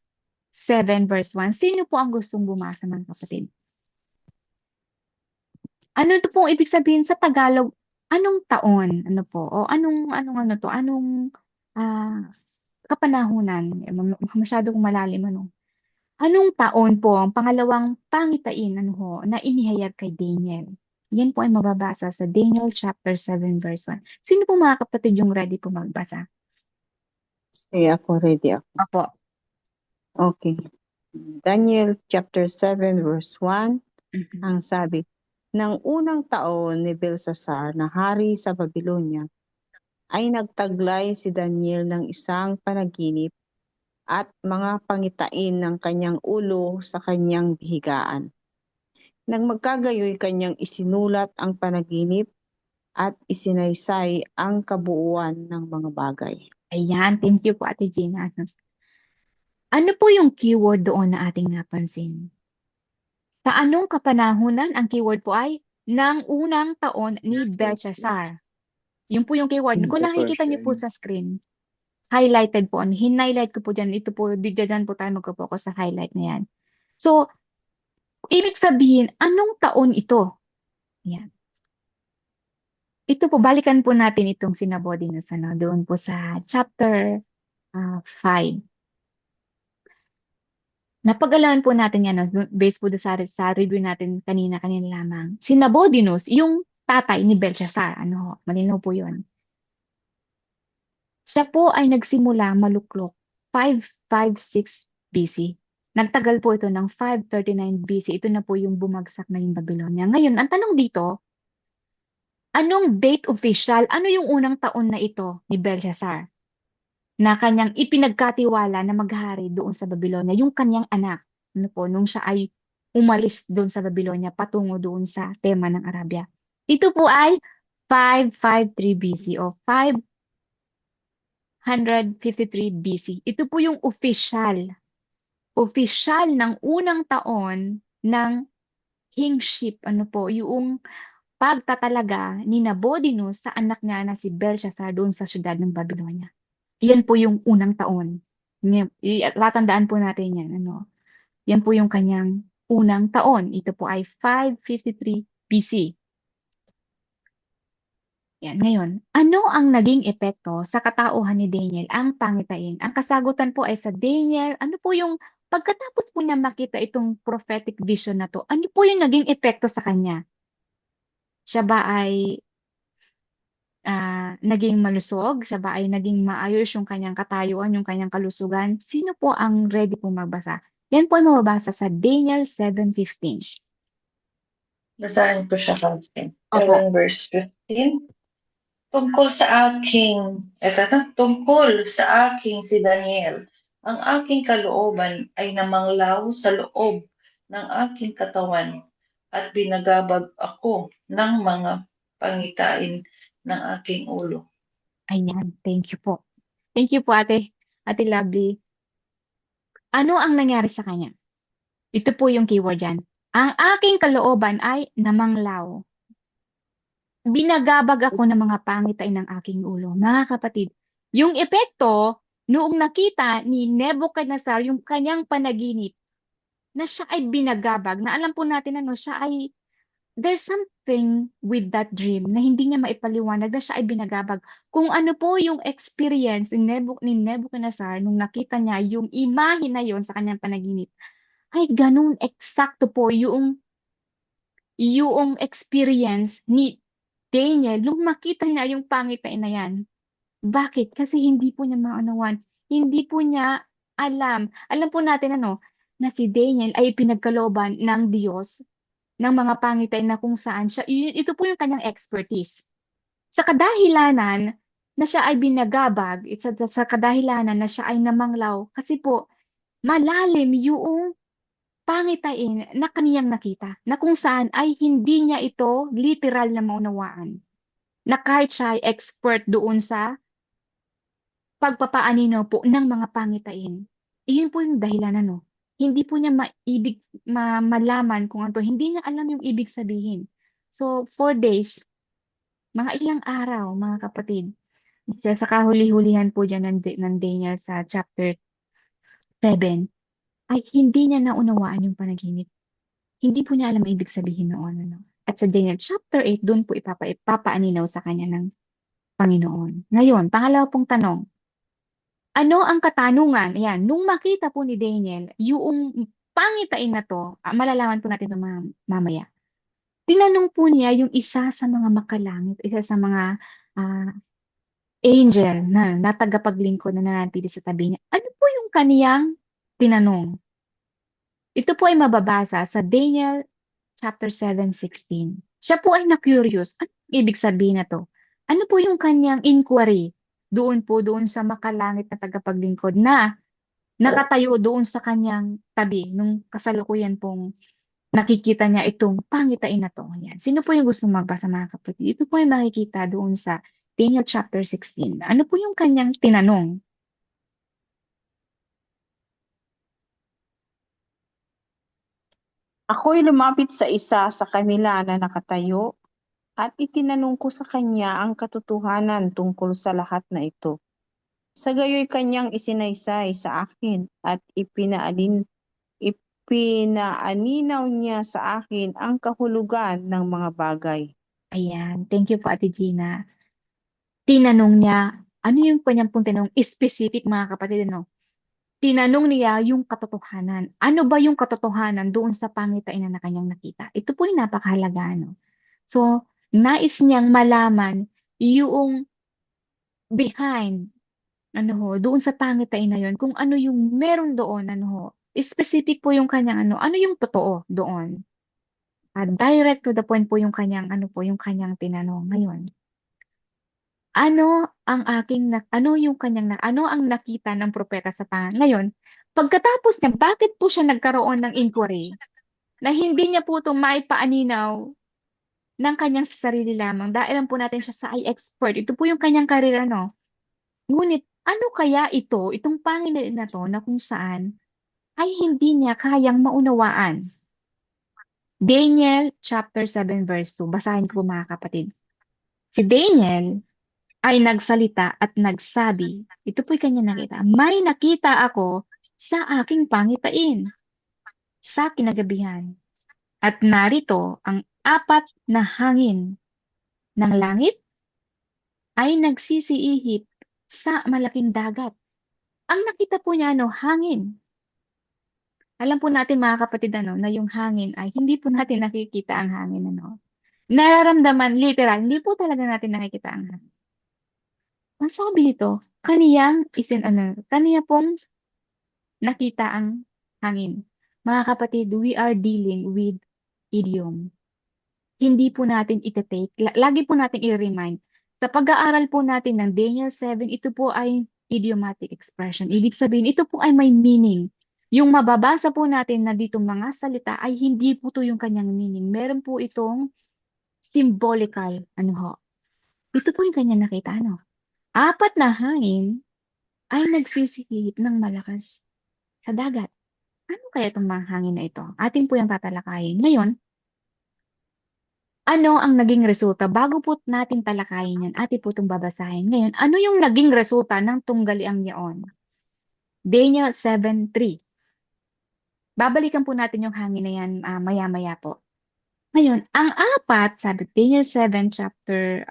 7 verse 1. Sino po ang gustong bumasa mga kapatid? Ano ito pong ibig sabihin sa Tagalog? Anong taon? Ano po? O anong kapanahunan? Masyadong malalim Anong taon po ang pangalawang pangitain na inihayag kay Daniel? Yan po ay mababasa sa Daniel chapter 7 verse 1. Sino po mga kapatid yung ready po magbasa? Sige, ako ready ako. Opo. Okay. Daniel chapter 7 verse 1, ang sabi, "Nang unang taon ni Belshazzar na hari sa Babylonia, ay nagtaglay si Daniel ng isang panaginip at mga pangitain ng kanyang ulo sa kanyang bihigaan. Nang magkagayoy kanyang isinulat ang panaginip at isinaysay ang kabuuan ng mga bagay." Ayan, thank you po Ate Gina. Ano po yung keyword doon na ating napansin? Sa anong kapanahunan ang keyword po ay ng unang taon ni Belshazzar. Yun po yung keyword. Kung nakikita niyo po sa screen, highlighted po. Hinighlight ko po dyan. Ito po, dyan po tayo magpo-focus sa highlight na yan. So, ibig sabihin, anong taon ito? Yan. Ito po, balikan po natin itong sinabody na doon po sa chapter 5. Napag-alaman po natin yan, based po sa review natin kanina lamang. Si Nabonidus, yung tatay ni Belshazzar, malinaw po yun. Siya po ay nagsimula maluklok 556 BC. Nagtagal po ito ng 539 BC. Ito na po yung bumagsak na yung Babylonia. Ngayon, ang tanong dito, anong date official? Ano yung unang taon na ito ni Belshazzar? Na kanyang ipinagkatiwala na maghari doon sa Babylonia, yung kanyang anak, nung siya ay umalis doon sa Babylonia patungo doon sa tema ng Arabia. Ito po ay 553 BC o 553 BC. Ito po yung official ng unang taon ng kingship, yung pagtatalaga ni Nabonidus sa anak niya na si Belshazzar doon sa syudad ng Babylonia. Yan po yung unang taon. Tatandaan po natin yan. Yan po yung kanyang unang taon. Ito po ay 553 BC. Yan. Ngayon, ano ang naging epekto sa katauhan ni Daniel ang pangitain? Ang kasagutan po ay sa Daniel, ano po yung pagkatapos po niya makita itong prophetic vision na to, ano po yung naging epekto sa kanya? Siya ba ay naging malusog? Siya ba ay naging maayos yung kanyang katayuan, yung kanyang kalusugan? Sino po ang ready pong magbasa? Yan po ay mababasa sa Daniel 7:15. Basahin ko siya, Faustin. Opo. 7 verse 15. Tungkol sa aking si Daniel, ang aking kalooban ay namanglaw sa loob ng aking katawan at binagabag ako ng mga pangitain ng aking ulo. Ayan, thank you po. Thank you po, Ate Lovely. Ano ang nangyari sa kanya? Ito po yung keyword dyan. Ang aking kalooban ay namanglaw. Binagabag ako ng mga pangitain ng aking ulo. Mga kapatid, yung epekto noong nakita ni Nebuchadnezzar yung kanyang panaginip na siya ay binagabag, na alam po natin siya ay, there's something with that dream na hindi niya maipaliwanag na siya ay binagabag. Kung ano po yung experience ni Nebuchadnezzar nung nakita niya yung imahe na yon sa kanyang panaginip, ay ganun eksakto po yung experience ni Daniel nung makita niya yung pangitain na yan. Bakit? Kasi hindi po niya maunawan. Hindi po niya alam. Alam po natin na si Daniel ay pinagkalooban ng Diyos ng mga pangitain na kung saan siya, ito po yung kanyang expertise. Sa kadahilanan na siya ay binagabag, sa kadahilanan na siya ay namanglaw, kasi po, malalim yung pangitain na kaniyang nakita, na kung saan ay hindi niya ito literal na maunawaan. Na kahit siya ay expert doon sa pagpapaanino po ng mga pangitain. Iyon po yung dahilan Hindi po niya malaman kung ano. Hindi niya alam yung ibig sabihin. So, 4 days, mga ilang araw, mga kapatid. Sa kahuli-hulihan po dyan ng Daniel sa chapter 7, ay hindi niya naunawaan yung panaginip. Hindi po niya alam ang ibig sabihin noon. At sa Daniel chapter 8, doon po ipapaaninaw sa kanya ng Panginoon. Ngayon, pangalawa pong tanong. Ano ang katanungan? Ayan, nung makita po ni Daniel, yung pangitain na to, malalaman po natin ito mamaya. Tinanong po niya yung isa sa mga makalangit, isa sa mga angel na tagapaglingkod na nanatili sa tabi niya. Ano po yung kaniyang tinanong? Ito po ay mababasa sa Daniel chapter 7:16. Siya po ay na-curious. Ano ibig sabihin na to? Ano po yung kanyang inquiry doon sa makalangit na tagapaglingkod na nakatayo doon sa kanyang tabi nung kasalukuyan pong nakikita niya itong pangitain na to. Yan. Sino po yung gustong magbasa, mga kapatid? Ito po yung makikita doon sa Daniel chapter 16. Ano po yung kanyang tinanong? Ako'y lumapit sa isa sa kanila na nakatayo at itinanong ko sa kanya ang katotohanan tungkol sa lahat na ito. Sa gayoy kanyang isinaysay sa akin at ipinaaninaw niya sa akin ang kahulugan ng mga bagay. Ayan. Thank you po, Ate Gina. Tinanong niya, ano yung kanyang pong tinanong? Specific, mga kapatid, Tinanong niya yung katotohanan. Ano ba yung katotohanan doon sa pangitain na kanyang nakita? Ito po yung napakahalaga, So, nais niyang malaman yung behind, doon sa pangitain na yon, kung ano yung meron doon, Specific po yung kanyang ano yung totoo doon. Direct to the point po yung kanyang, yung kanyang tinanong. Ngayon, ano ang nakita ng propeta sa ngayon, pagkatapos niya, bakit po siya nagkaroon ng inquiry na hindi niya po ito maipaaninaw ng kanyang sarili lamang dahil alam po natin siya sa expert. Ito po yung kanyang karera, Ngunit, ano kaya itong Panginoon na to na kung saan ay hindi niya kayang maunawaan? Daniel chapter 7 verse 2. Basahin ko po, mga kapatid. Si Daniel ay nagsalita at nagsabi, ito po'y kanya nakita, may nakita ako sa aking pangitain sa kinagabihan. At narito ang 4 na hangin ng langit ay nagsisiihip sa malaking dagat. Ang nakita po niya, hangin. Alam po natin, mga kapatid, na yung hangin ay hindi po natin nakikita ang hangin, Nararamdaman, literal, hindi po talaga natin nakikita ang hangin. Ang sabi nito, kaniya pong nakita ang hangin. Mga kapatid, we are dealing with idiom. Hindi po natin ite-take, lagi po natin i-remind. Sa pag-aaral po natin ng Daniel 7, ito po ay idiomatic expression. Ibig sabihin, ito po ay may meaning. Yung mababasa po natin na dito mga salita ay hindi po to yung kanyang meaning. Meron po itong symbolical, ano ho. Ito po yung kanyang nakita, ano. Apat na hangin ay nagsisikip ng malakas sa dagat. Ano kaya itong mga hangin na ito? Atin po yung tatalakayin. Ngayon, ano ang naging resulta? Bago po natin talakayin yan, atin po itong babasahin. Ngayon, ano yung naging resulta ng tunggaliang yaon? Daniel 7:3. Babalikan po natin yung hangin na yan maya-maya po. Ngayon, ang apat, sabi Daniel 7, chapter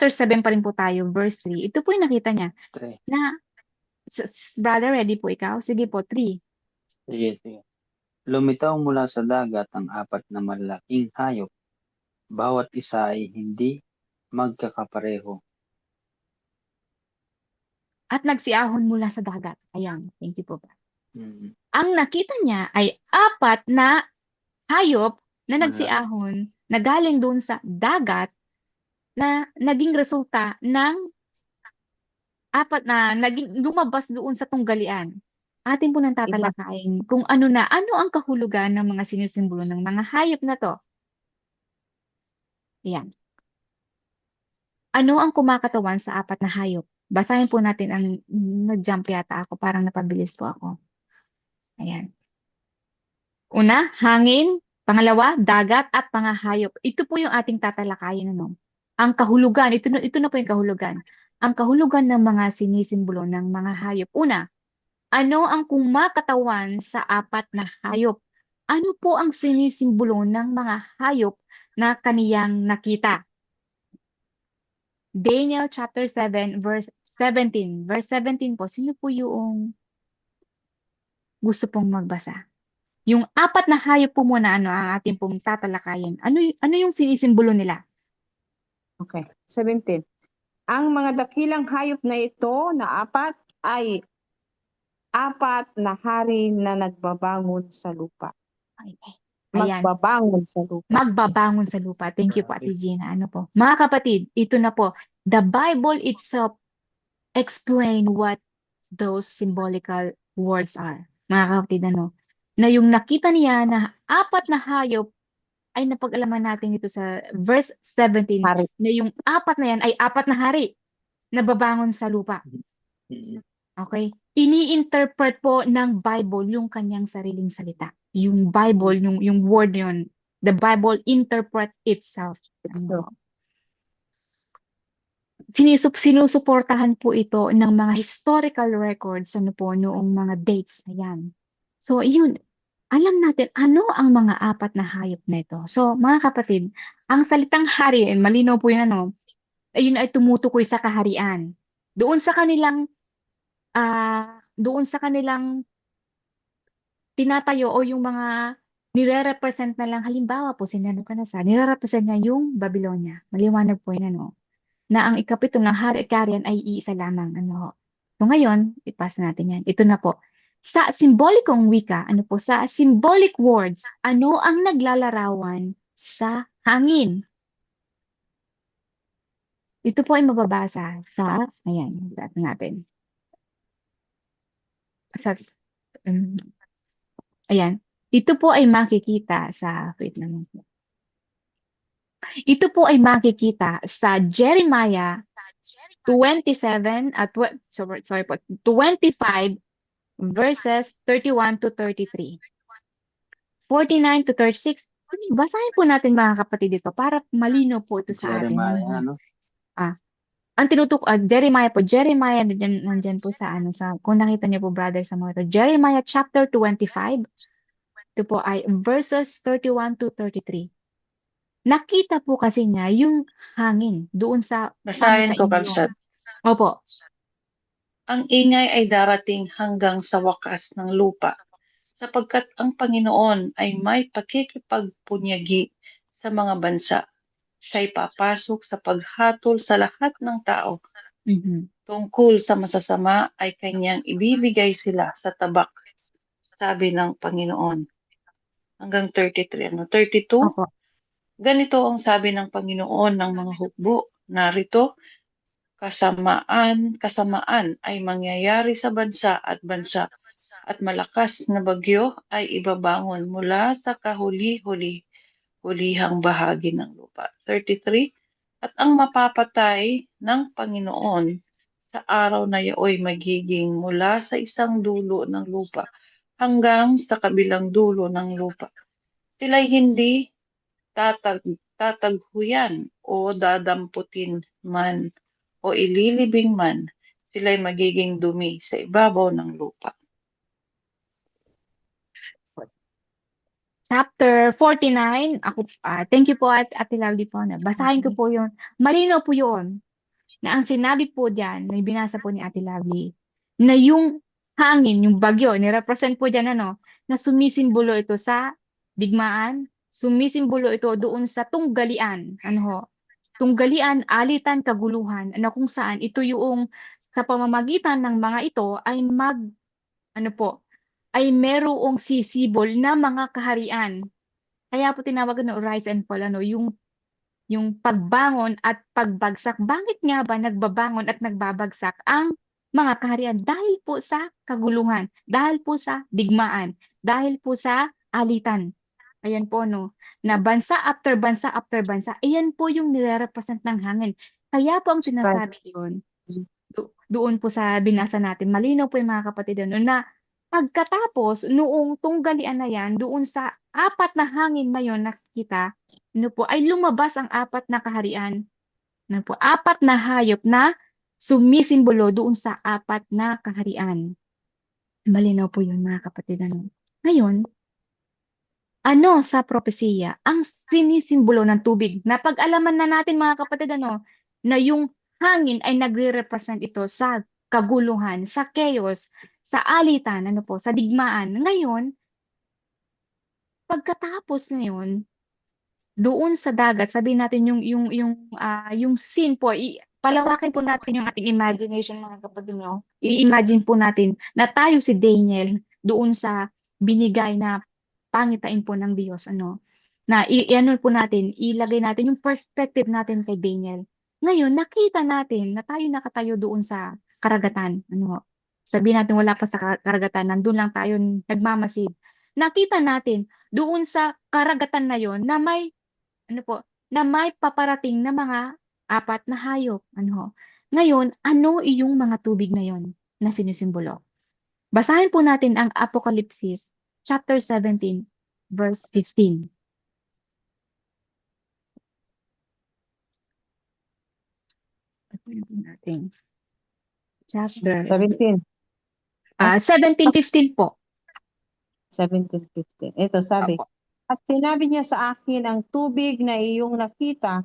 7 pa rin po tayo, verse 3. Ito po yung nakita niya Tre. na, brother, ready po ikaw? Sige po, 3. Sige. Lumitaw mula sa dagat ang apat na malalaking hayop. Bawat isa ay hindi magkakapareho. At nagsiahon mula sa dagat. Ayan, thank you po. Mm. Ang nakita niya ay apat na hayop na Malaki. nagsiahon na galing doon sa dagat na naging resulta ng apat na naging lumabas doon sa tunggalian. Atin po nang tatalakayin kung ano ang kahulugan ng mga sinisimbolo ng mga hayop na to. Ayan. Ano ang kumakatawan sa apat na hayop? Basahin po natin ang nag-jump yata ako, parang napabilis po ako. Ayan. Una, hangin. Pangalawa, dagat at mga hayop. Ito po yung ating tatalakayin. Ano? Ang kahulugan, ito na po yung kahulugan. Ang kahulugan ng mga sinisimbolo ng mga hayop. Una, ano ang kumakatawan sa apat na hayop? Ano po ang sinisimbolo ng mga hayop na kaniyang nakita? Daniel chapter 7 verse 17. Verse 17 po, sino po yung gusto pong magbasa? Yung apat na hayop po muna ang ating pong tatalakayin. Ano yung sinisimbolo nila? Okay. 17. Ang mga dakilang hayop na ito na apat ay apat na hari na nagbabangon sa lupa. Okay. Ayan. Magbabangon sa lupa. Magbabangon sa lupa. Thank you po, Ate Gina. Ano po? Mga kapatid, ito na po. The Bible itself explain what those symbolical words are. Mga kapatid, ano? Na yung nakita niya na apat na hayop ay napag-alaman natin ito sa verse 17 Hari. na yung apat na yan ay apat na hari na babangon sa lupa. Mm. Okay? Ini-interpret po ng Bible yung kanyang sariling salita. Yung Bible, yung word yun, the Bible interpret itself. Ano? Sinusuportahan po ito ng mga historical records po noong mga dates na yan. So, yun, alam natin ano ang mga apat na hayop na ito. So, mga kapatid, ang salitang hari, malinaw po yan, ayun ay tumutukoy sa kaharian. Doon sa kanilang tinatayo o yung mga nire-represent na lang, halimbawa po, nire-represent niya yung Babylonia. Maliwanag po yun, na ang ikapito ng hari at kaharian ay iisa lamang. So ngayon, ipasa natin yan. Ito na po. Sa simbolikong wika, sa symbolic words, ano ang naglalarawan sa hangin? Ito po ay mababasa sa, ayan, natin. Ayan. Ito po ay makikita sa, wait naman po. Ito po ay makikita sa Jeremiah 27 at 25 verses 31 to 33. 49 to 36. Basahin po natin mga kapatid dito para malino po ito sa atin. Jeremiah, ano? Ang Jeremiah po. Jeremiah nandyan po sa kung nakita niyo po brother sa mga ito. Jeremiah chapter 25. Ito po ay verses 31 to 33. Nakita po kasi niya yung hangin doon sa Basahin ko, pantaimyon. Kalsat. Opo. Ang ingay ay darating hanggang sa wakas ng lupa, sapagkat ang Panginoon ay may pakikipagpunyagi sa mga bansa. Siya'y papasok sa paghatol sa lahat ng tao. Tungkol sa masasama ay kanyang ibibigay sila sa tabak, sabi ng Panginoon. Hanggang 33. 32. Opo. Ganito ang sabi ng Panginoon ng mga hukbo. Narito, kasamaan ay mangyayari sa bansa at bansa at malakas na bagyo ay ibabangon mula sa kahuli-hulihang bahagi ng lupa. 33. At ang mapapatay ng Panginoon sa araw na yaoy magiging mula sa isang dulo ng lupa hanggang sa kabilang dulo ng lupa. Sila'y hindi tataghuyan o dadamputin man o ililibing man, sila'y magiging dumi sa ibabaw ng lupa. Chapter 49, thank you po Ate Lovely po na basahin ko po yun. Malinaw po yun na ang sinabi po diyan, na binasa po ni Ate Lovely, na yung hangin, yung bagyo, ni-represent po diyan na sumisimbolo ito sa digmaan, sumisimbolo ito doon sa tunggalian, tunggalian, alitan, kaguluhan, kung saan ito yung sa pamamagitan ng mga ito ay ay merong sisibol na mga kaharian. Kaya po tinawag rise and fall, yung pagbangon at pagbagsak. Bakit nga ba nagbabangon at nagbabagsak ang mga kaharian? Dahil po sa kaguluhan, dahil po sa digmaan, dahil po sa alitan. Ayan po, na bansa after bansa after bansa, ayan po yung nire-represent ng hangin. Kaya po ang sinasabi doon, doon po sa binasa natin, malinaw po yung mga kapatid na pagkatapos noong tunggalian na yan, doon sa apat na hangin na yun nakikita, ay lumabas ang apat na kaharian. Apat na hayop na sumisimbolo doon sa apat na kaharian. Malinaw po yun mga kapatid. Ngayon, sa propesiya, ang sinisimbolo ng tubig. Napag-alaman na natin mga kapatid, na yung hangin ay nagre-represent ito sa kaguluhan, sa chaos, sa alitan, sa digmaan. Ngayon, pagkatapos ngayon, doon sa dagat, sabihin natin yung scene po, palawakin po natin yung ating imagination mga kapatid nyo. I-imagine po natin na tayo si Daniel doon sa binigay na pangitain po ng Diyos, na po natin, ilagay natin yung perspective natin kay Daniel. Ngayon, nakita natin na tayo nakatayo doon sa karagatan, sabihin natin wala pa sa karagatan, nandun lang tayo nagmamasid. Nakita natin doon sa karagatan na yon na may na may paparating na mga apat na hayop. Ngayon, ano iyong mga tubig na yon na sinisimbolo? Basahin po natin ang Apokalipsis chapter 17 verse 15. Natin. Chapter 17. 17:15 po. 17:15. Ito sabi, Opo. at sinabi niya sa akin, ang tubig na iyong nakita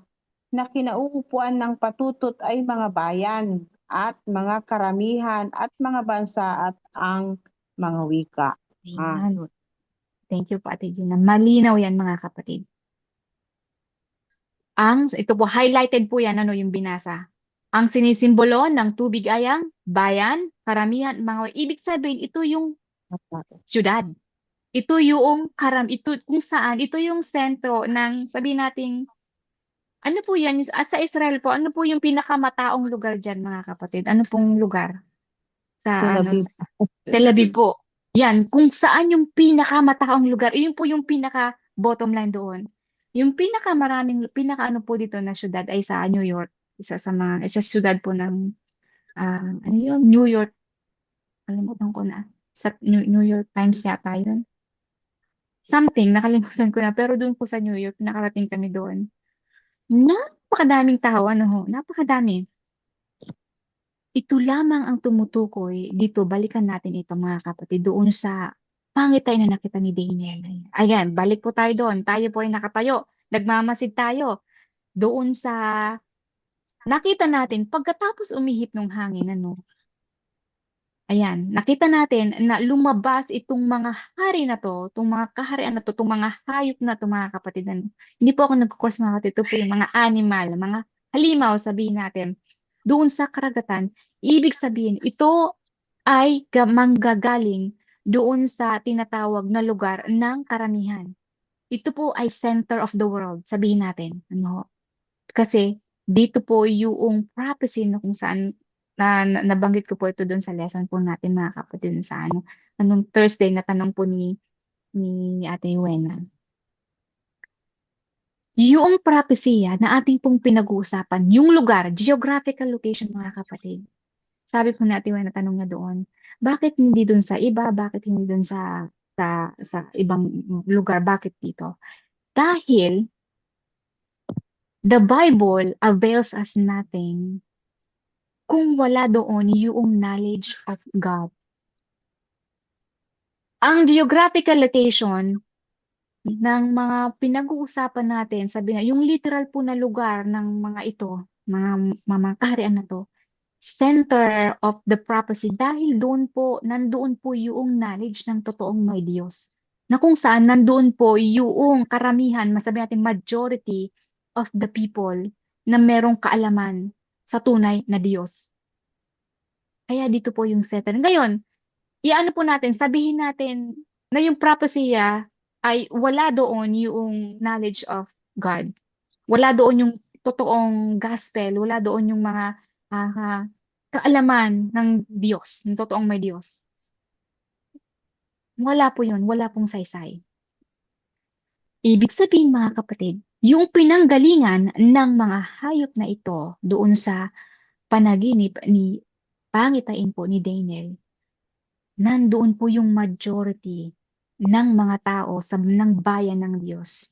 na kinauupuan ng patutot ay mga bayan at mga karamihan at mga bansa at ang mga wika. Ayan. Thank you po Ate Gina. Malinaw yan mga kapatid. Ito po, highlighted po yan, yung binasa. Ang sinisimbolo ng tubig ay ang bayan, karamihan, mga ibig sabihin, ito yung syudad. Ito yung ito kung saan, ito yung sentro ng, sabihin nating, ano po yan, at sa Israel po, ano po yung pinakamataong lugar dyan mga kapatid? Ano pong lugar? Sa Tel Aviv po. Yan, kung saan yung pinakamataong lugar, yun po yung pinaka bottom line doon. Yung pinaka ano po dito na syudad ay sa New York. Isa syudad po ng, ano yun, New York. Kalimutan ko na. Sa New York Times yata yun. Something, nakalimutan ko na. Pero doon po sa New York, nakarating kami doon. Napakadaming tao, napakadami. Ito lamang ang tumutukoy dito, balikan natin ito mga kapatid, doon sa pangitay na nakita ni Daniel. Ayan, balik po tayo doon. Tayo po ay nakatayo. Nagmamasid tayo. Doon sa nakita natin, pagkatapos umihip ng hangin, ayan, nakita natin na lumabas itong mga hari na to, itong mga kaharian na to, itong mga hayop na to mga kapatid. Hindi po ako nag-course mga kapatid, ito po yung mga animal, mga halimaw, sabihin natin. Doon sa karagatan, ibig sabihin, ito ay manggagaling doon sa tinatawag na lugar ng karamihan. Ito po ay center of the world, sabihin natin. Kasi dito po yung prophecy na kung saan nabanggit ko po ito doon sa lesson po natin mga kapatid sa anong Thursday na tanong po ni Ate Wena. Yung propesya na ating pong pinag-uusapan, yung lugar, geographical location mga kapatid. Sabi po natin na tanong niya doon, bakit hindi doon sa iba? Bakit hindi doon sa ibang lugar? Bakit dito? Dahil the Bible avails us nothing kung wala doon yung knowledge of God. Ang geographical location ng mga pinag-uusapan natin, sabi na, yung literal po na lugar ng mga ito, mga kaharian na to, center of the prophecy dahil nandoon po yung knowledge ng totoong may Diyos. Na kung saan nandoon po yung karamihan, masabi natin majority of the people na merong kaalaman sa tunay na Diyos. Kaya dito po yung center. Ngayon, iano po natin, sabihin natin na yung prophecy ay wala doon yung knowledge of God. Wala doon yung totoong gospel, wala doon yung mga kaalaman ng Diyos, ng totoong may Diyos. Wala po yun, wala pong saysay. Ibig sabihin mga kapatid, yung pinanggalingan ng mga hayop na ito doon sa panaginip ni pangitain po ni Daniel, nandoon po yung majority ng mga tao ng bayan ng Diyos,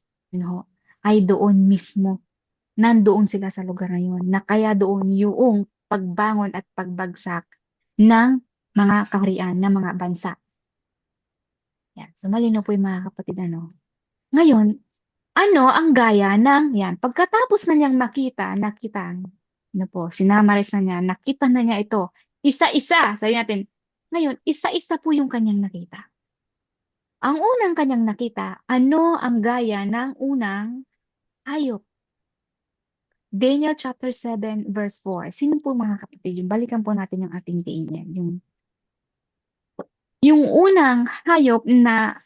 ay doon mismo. Nandoon sila sa lugar na yun, na kaya doon yung pagbangon at pagbagsak ng mga kaharian, ng mga bansa. Yan. So malino po yung mga kapatid, Ngayon, ang gaya ng, pagkatapos na niyang nakita, sinamaris na niya, nakita na niya ito, isa-isa, sabi natin, ngayon, isa-isa po yung kanyang nakita. Ang unang kanyang nakita, ano ang gaya ng unang hayop? Daniel chapter 7 verse 4. Sino po mga kapatid? Balikan po natin yung ating Daniel. Yung unang hayop na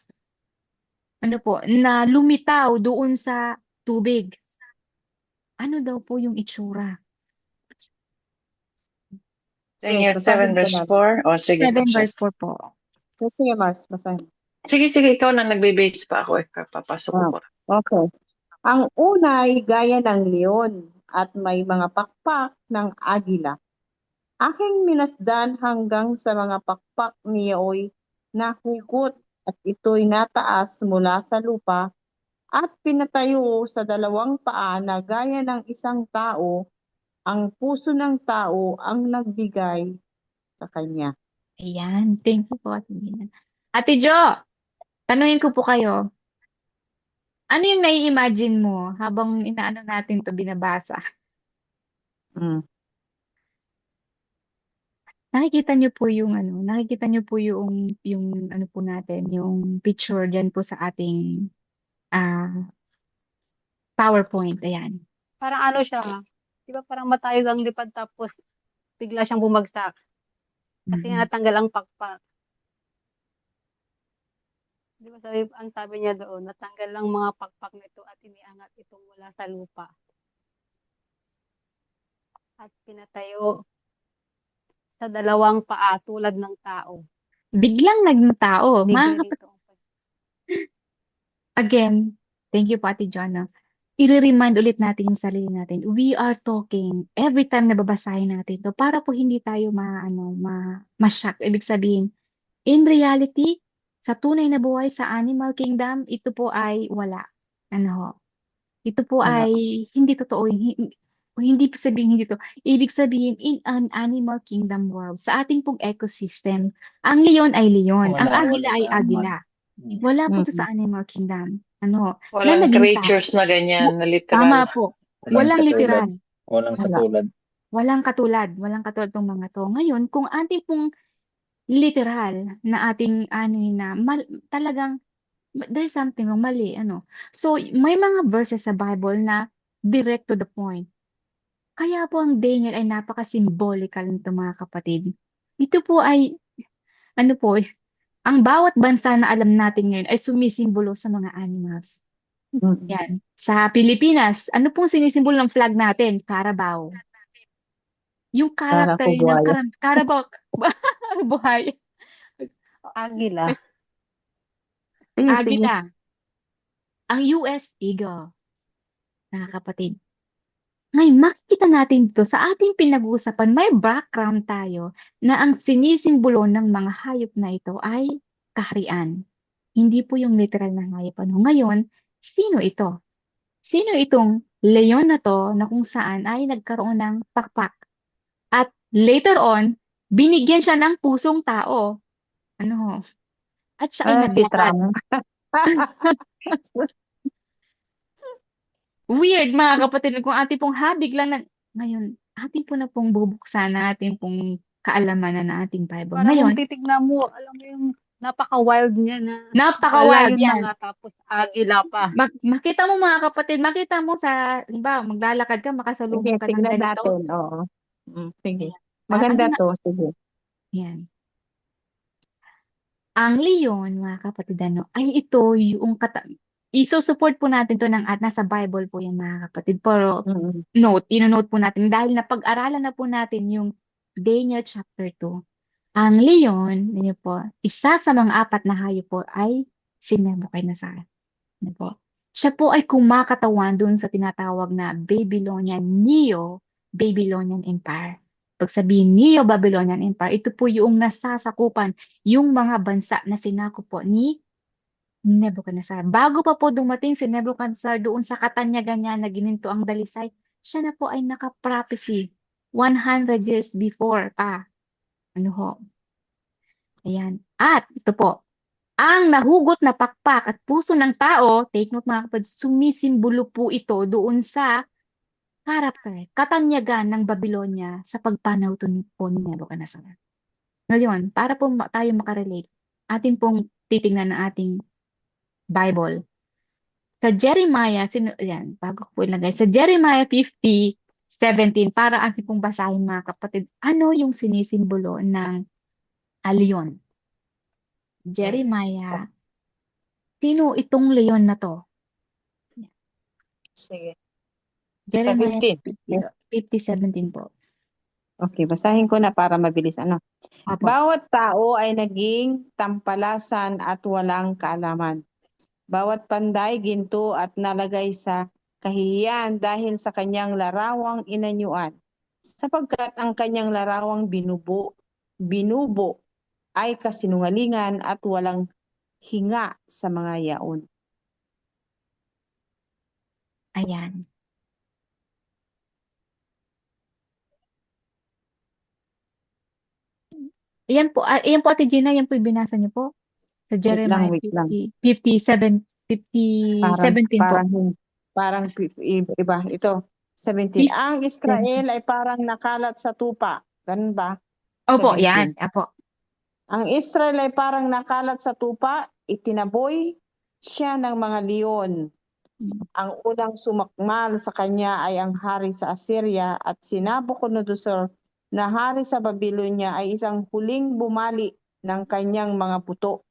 na lumitaw doon sa tubig. Ano daw po yung itsura? Daniel Yes, 7 verse 4. O, sige. 7 check. verse 4 po. Sige, Mars, basahin. Sige, ikaw na nagbe-base pa ako. Papasok ko. Okay. Ang una ay gaya ng leon at may mga pakpak ng agila. Aking minasdan hanggang sa mga pakpak niyao'y nahugot at ito'y nataas mula sa lupa at pinatayo sa dalawang paa na gaya ng isang tao. Ang puso ng tao ang nagbigay sa kanya. Ayan. Thank you po, Ate Gina. Ate Jo, tanungin ko po kayo. Ano yung nai-imagine mo habang inaano natin to binabasa? Nakikita niyo po yung ano po natin, yung picture diyan po sa ating PowerPoint. Ayan. Parang ano siya, di ba parang matayog ang lipad tapos bigla siyang bumagsak. Kasi Mhm. natanggal ang pakpak. Di ba ang sabi niya doon, natanggal lang mga pakpak nito at iniangat itong mula sa lupa. At pinatayo sa dalawang paa tulad ng tao. Biglang naging tao. Ganito. Again, thank you po Ate John. I-remind ulit natin yung sarili natin. We are talking every time na babasahin natin to para po hindi tayo ma-shock. Ibig sabihin, in reality, sa tunay na buhay sa animal kingdom, ito po ay wala. Ito po Wala. ay hindi totoo. Hindi po sabihin hindi to. Ibig sabihin, in an animal kingdom world, sa ating pong ecosystem, ang leon ay leon, ang Wala agila sa ay animal. agila. Wala po to sa animal kingdom. Na Walang naging creatures na ganyan, na literal. Tama po. Walang katulad. literal. Walang Wala. katulad. Walang katulad. Walang katulad tong mga to. Ngayon, kung ating pong literal na ating talagang there's something wrong, mali. So, may mga verses sa Bible na direct to the point. Kaya po ang Daniel ay napaka-symbolical nito mga kapatid. Ito po ay, ang bawat bansa na alam natin ngayon ay sumisimbolo sa mga animals. Yan. Sa Pilipinas, ano pong sinisimbolo ng flag natin? Carabao. Yung Kala character ko ng buhaya. Carabao buhay. Agila. Sige, sige. Agila. Ang US Eagle, mga kapatid. Ngayon, makikita natin dito sa ating pinag-uusapan, may background tayo na ang sinisimbolo ng mga hayop na ito ay kaharian. Hindi po yung literal na hayop. Ano? Ngayon, sino ito? Sino itong leon na to na kung saan ay nagkaroon ng pakpak? At later on, binigyan siya ng pusong tao. Ano ho? At siya ay Si naglakad. Trump. Weird, mga kapatid, kung ating pong habig lang na, ngayon, ating po na pong bubuksan na ating pong kaalaman na ating Bible. Para kung Ngayon, titignan mo, alam mo yung napaka-wild niya na napaka-wild lion na yan. nga tapos agila pa. Makita mo mga kapatid, makita mo sa, ba, maglalakad ka, Sige, makasalubong ka ng tignan ganito. natin. Oo. Sige. Ayan. Maganda Ano, to. Sige. yan. Ang leon, mga kapatid, ano, ay ito yung isusupport po natin to at nasa Bible po yan, mga kapatid. Pero Mm. ino-note po natin dahil napag-aralan na po natin yung Daniel chapter 2. Ang leon, ano po, isa sa mga apat na hayop po ay si Nebuchadnezzar. Ano po? Siya po ay kumakatawan dun sa tinatawag na Neo-Babylonian Empire. Pag sabihin Neo-Babylonian Empire, ito po yung nasasakupan yung mga bansa na sinakop po ni Nebuchadnezzar. Bago pa po dumating si Nebuchadnezzar doon sa katanyagan niya na gininto ang dalisay, siya na po ay naka-prophecy 100 years before pa. Ano ho? Ayan. At ito po, ang nahugot na pakpak at puso ng tao, take note mga kapatid, sumisimbolo po ito doon sa karakter, katanyagan ng Babylonia sa pagpanaw po ni Nebuchadnezzar. Ngayon, para po tayo makarelate, atin pong titingnan ng ating Bible. Sa Jeremiah, yan, bago ko po ilagay, sa Jeremiah 50:17, para atin pong basahin mga kapatid, ano yung sinisimbolo ng leon? Jeremiah, sino itong leon na to? Sige. Jeremiah 17. 50:17 po. Okay, basahin ko na para mabilis. Ano? Apo. Bawat tao ay naging tampalasan at walang kaalaman. Bawat panday, ginto at nalagay sa kahihiyan dahil sa kanyang larawang inanyuan. Sapagkat ang kanyang larawang binubo ay kasinungalingan at walang hinga sa mga yaon. Ayan. Ayan po, Ate Gina, yan po yung binasa niyo po. Sa Jeremiah Wait lang. 50:17 po. Parang iba. Ito, 17. Ang Israel ay parang nakalat sa tupa. Ganun ba? Opo, 17. yan. Apo. Ang Israel ay parang nakalat sa tupa, itinaboy siya ng mga leon. Ang unang sumakmal sa kanya ay ang hari sa Assyria at si Nabucodonosor na hari sa Babylonia ay isang huling bumali ng kanyang mga puto.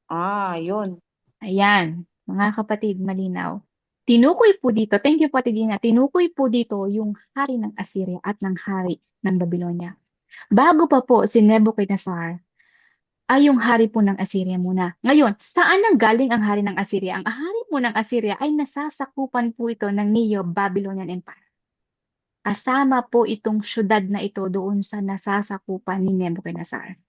Yun. Ayan, mga kapatid, malinaw. Tinukoy po dito, thank you po Ate Gina, tinukoy po dito yung hari ng Assyria at ng hari ng Babylonia. Bago pa po si Nebuchadnezzar, ay yung hari po ng Assyria muna. Ngayon, saan nang galing ang hari ng Assyria? Ang hari po ng Assyria ay nasasakupan po ito ng Neo-Babylonian Empire. Kasama po itong syudad na ito doon sa nasasakupan ni Nebuchadnezzar.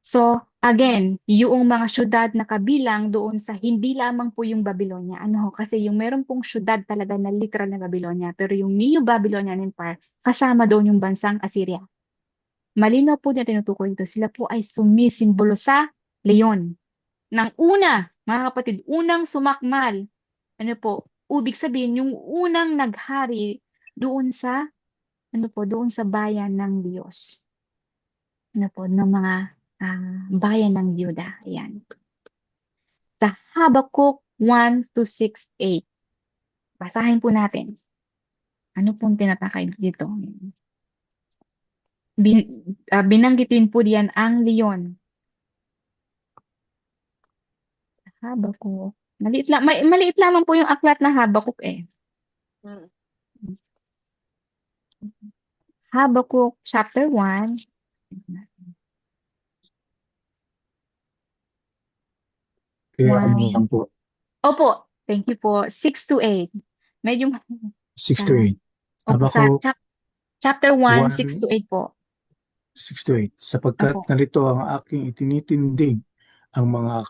So, again, yung mga syudad na kabilang doon sa hindi lamang po yung Babylonia. Ano ho? Kasi yung meron pong syudad talaga na literal na Babylonia, pero yung Neo-Babylonian Empire, kasama doon yung bansang Assyria. Malinaw po na tinutukoy ito. Sila po ay sumisimbolo sa leon. Nang una, mga kapatid, unang sumakmal. Ano po? Ibig sabihin, yung unang naghari doon sa, doon sa bayan ng Diyos. Ano po, ng mga bayan ng Yuda. Ayan. Sa Habakkuk 1:6-8. Basahin po natin. Ano pong tinatakay dito? Binanggitin po diyan ang leon. Habakuk. Maliit lamang po yung aklat na Habakuk eh. Habakkuk chapter 1. Kaya ano One. lang po, Opo, thank you po. 6 to 8. Medyo 6 to 8. opo, sa Habakkuk chapter 1, 6 to 1, 8 po. 6 to 8. Sapagkat Opo. narito ang aking itinitindig ang mga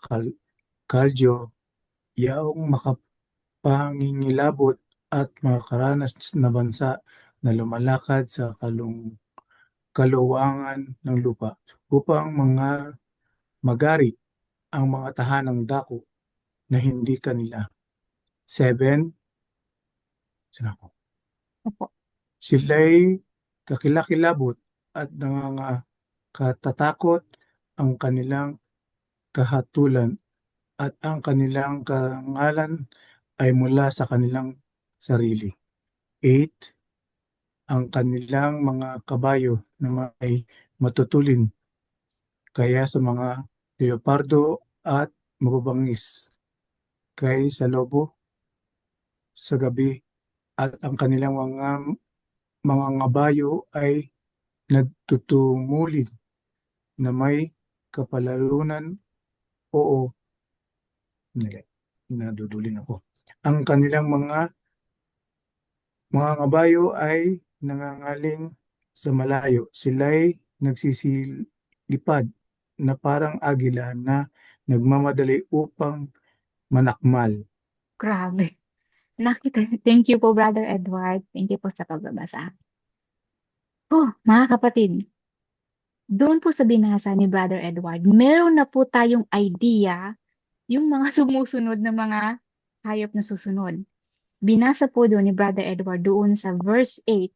kaldyo, yaong makapangingilabot at makaranas na bansa na lumalakad sa kaluwangan ng lupa upang magari ang mga tahanang dako na hindi kanila. 7. Saan ako? Opo. Sila'y kakilakilabot at katatakot ang kanilang kahatulan at ang kanilang karangalan ay mula sa kanilang sarili. 8. Ang kanilang mga kabayo na may matutulin kaya sa mga leopardo at mababangis kay sa lobo sa gabi at ang kanilang mga ngabayo ay nagtutumulid na may kapalalunan. Oo, nadudulin ako. Ang kanilang mga ngabayo ay nangangaling sa malayo. Sila'y nagsisilipad na parang agila na nagmamadali upang manakmal. Grabe. Thank you po, Brother Edward. Thank you po sa pagbabasa. Mga kapatid, doon po sa binasa ni Brother Edward, meron na po tayong idea yung mga sumusunod na mga hayop na susunod. Binasa po doon ni Brother Edward doon sa verse 8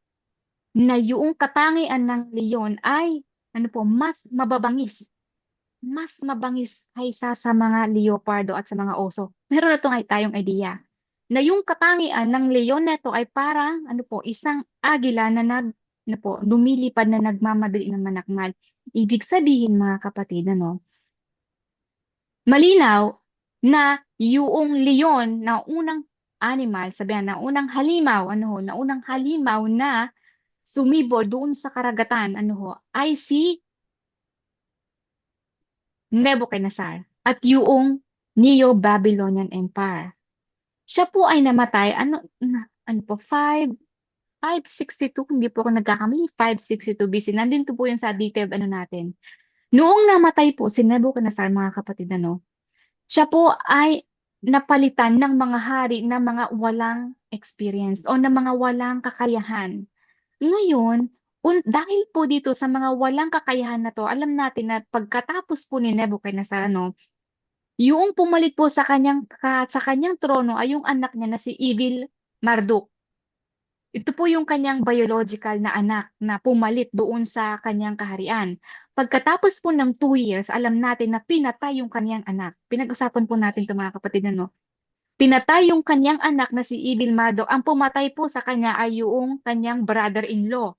na yung katangian ng leon ay mas mababangis. Mas mabangis kaysa sa mga leopardo at sa mga oso. Meron na tayong idea na yung katangian ng leon neto ay parang isang agila na lumilipad na nagmamadali ng manakmal. Ibig sabihin mga kapatid, malinaw na yung leon na unang animal, sabihan na unang halimaw, na unang halimaw na sumibol doon sa karagatan, ay si Nebuchadnezzar at yung Neo-Babylonian Empire. Siya po ay namatay, 562, hindi po ako nagkakamali, 562 BC. Nandito po yun sa detailed natin. Noong namatay po si Nebuchadnezzar, mga kapatid, siya po ay napalitan ng mga hari na mga walang experience o na mga walang kakayahan. Ngayon, dahil po dito sa mga walang kakayahan na to, alam natin na pagkatapos po ni Nebuchadnezzar, yung pumalit po sa kanyang trono ay yung anak niya na si Evil Marduk. Ito po yung kanyang biological na anak na pumalit doon sa kanyang kaharian. Pagkatapos po ng 2 years, alam natin na pinatay yung kanyang anak. Pinag-usapan po natin ito mga kapatid, Pinatay yung kanyang anak na si Evil Marduk. Ang pumatay po sa kanya ay yung kanyang brother-in-law.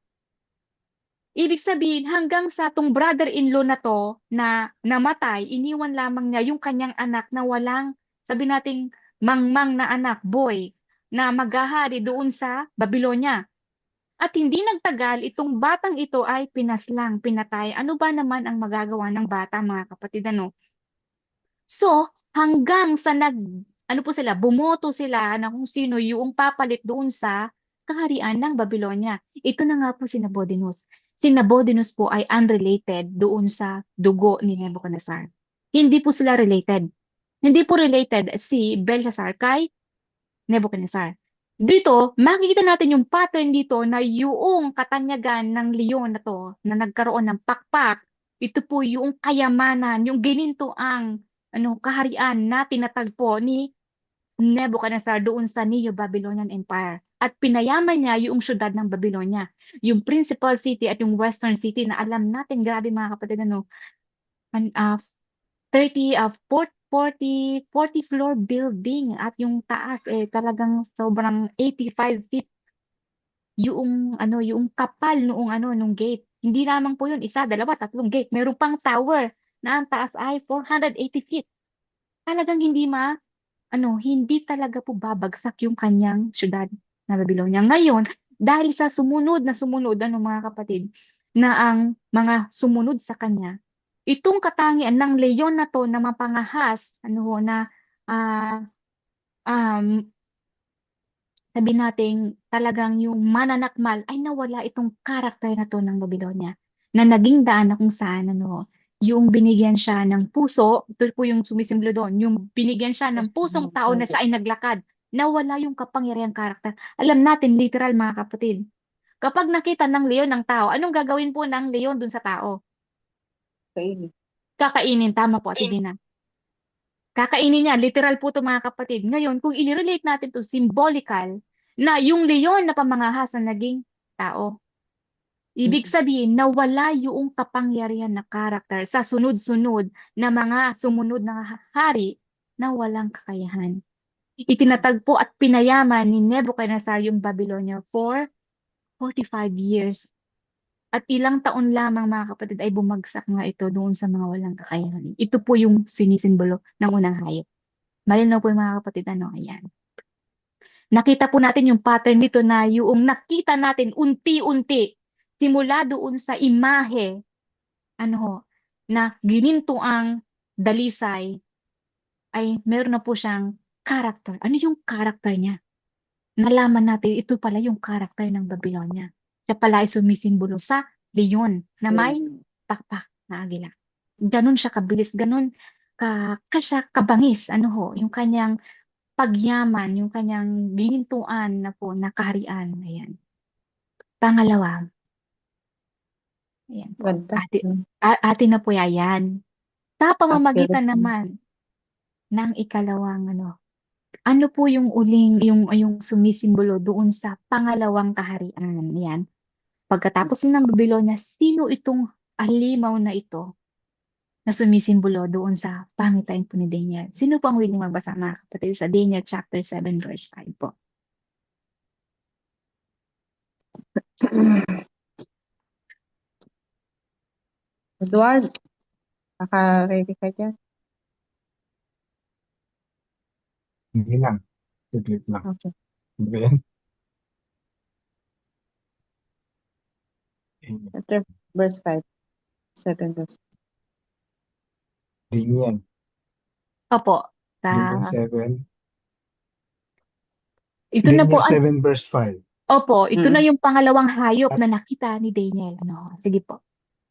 Ibig sabihin, hanggang sa tong brother-in-law na to na namatay, iniwan lamang niya yung kanyang anak na walang, sabi nating mangmang na anak, boy, na maghahari doon sa Babylonia. At hindi nagtagal, itong batang ito ay pinaslang, pinatay. Ano ba naman ang magagawa ng bata, mga kapatid, So, hanggang sa bumoto sila na kung sino yung papalit doon sa kaharian ng Babylonia. Ito na nga po si Nabonidus. Si Nabonidus po ay unrelated doon sa dugo ni Nebuchadnezzar. Hindi po sila related. Hindi po related si Belshazzar kay Nebuchadnezzar. Dito, makikita natin yung pattern dito na yung katanyagan ng leon na to, na nagkaroon ng pakpak, ito po yung kayamanan, yung ginintoang kaharian na tinatagpo ni Nebuchadnezzar doon sa Neo-Babylonian Empire. At pinayaman niya yung syudad ng Babylonia. Yung principal city at yung western city na alam natin, grabe mga kapatid, 40 floor building at yung taas talagang sobrang 85 feet yung kapal nung gate. Hindi lamang po yun, isa, dalawa, tatlong gate. Meron pang tower na ang taas ay 480 feet. Talagang hindi talaga po babagsak yung kanyang syudad na Babylonia. Ngayon, dahil sa sumunod, mga kapatid, na ang mga sumunod sa kanya, itong katangian ng leyon na to na mapangahas, na ah, um, sabi nating talagang yung mananakmal ay nawala itong karakter na to ng Babylonia na naging daan na kung saan yung binigyan siya ng puso, ito po yung sumisimbolo doon, yung binigyan siya ng pusong tao na siya ay naglakad, nawala yung kapangyarihang karakter. Alam natin, literal mga kapatid, kapag nakita ng leon ng tao, anong gagawin po ng leon dun sa tao? Kainin. Kakainin, tama po, Ate Gina. Kakainin niya, literal po ito mga kapatid. Ngayon, kung i-relate natin to symbolical, na yung leon na pamangahas na naging tao. Ibig sabihin, nawala yung kapangyarihan na karakter sa sunod-sunod na mga sumunod na hari na walang kakayahan. Itinatagpo at pinayaman ni Nebuchadnezzar yung Babylonia for 45 years. At ilang taon lamang mga kapatid ay bumagsak nga ito doon sa mga walang kakayahan. Ito po yung sinisimbolo ng unang hayop. Malinaw po yung mga kapatid, ayan. Nakita po natin yung pattern dito na yung nakita natin unti-unti simula doon sa imahe na gininto ang dalisay ay meron na po siyang character. Ano yung character niya? Nalaman natin ito pala yung character ng Babylonia. Siya pala ay sumisimbolo sa leon na may pakpak na agila. Ganon siya kabilis, ganon siya kabangis, yung kanyang pagyaman, yung kanyang binintuan na po, na kaharian. Ayan. Pangalawa, ayan po. Ganda. Ate na po yan. Sa pamamagitan Accurate. naman ng ikalawang ano po yung uling, yung sumisimbolo doon sa pangalawang kaharian. Ayan. Pagkatapos ng Babylonia, sino itong halimaw na ito na sumisimbolo doon sa pangitain po ni Daniel? Sino po ang willing magbasa mga kapatid sa Daniel chapter 7 verse 5 po? Edward, naka-ready ka dyan? Hindi lang. Saglit lang. Okay. Ano ba yan? Chapter verse 5. 7 verse. Daniel. Opo. Daniel 7. Ito na po Daniel 7 verse 5. Opo, ito na Mm. yung pangalawang hayop na nakita ni Daniel. Sige po.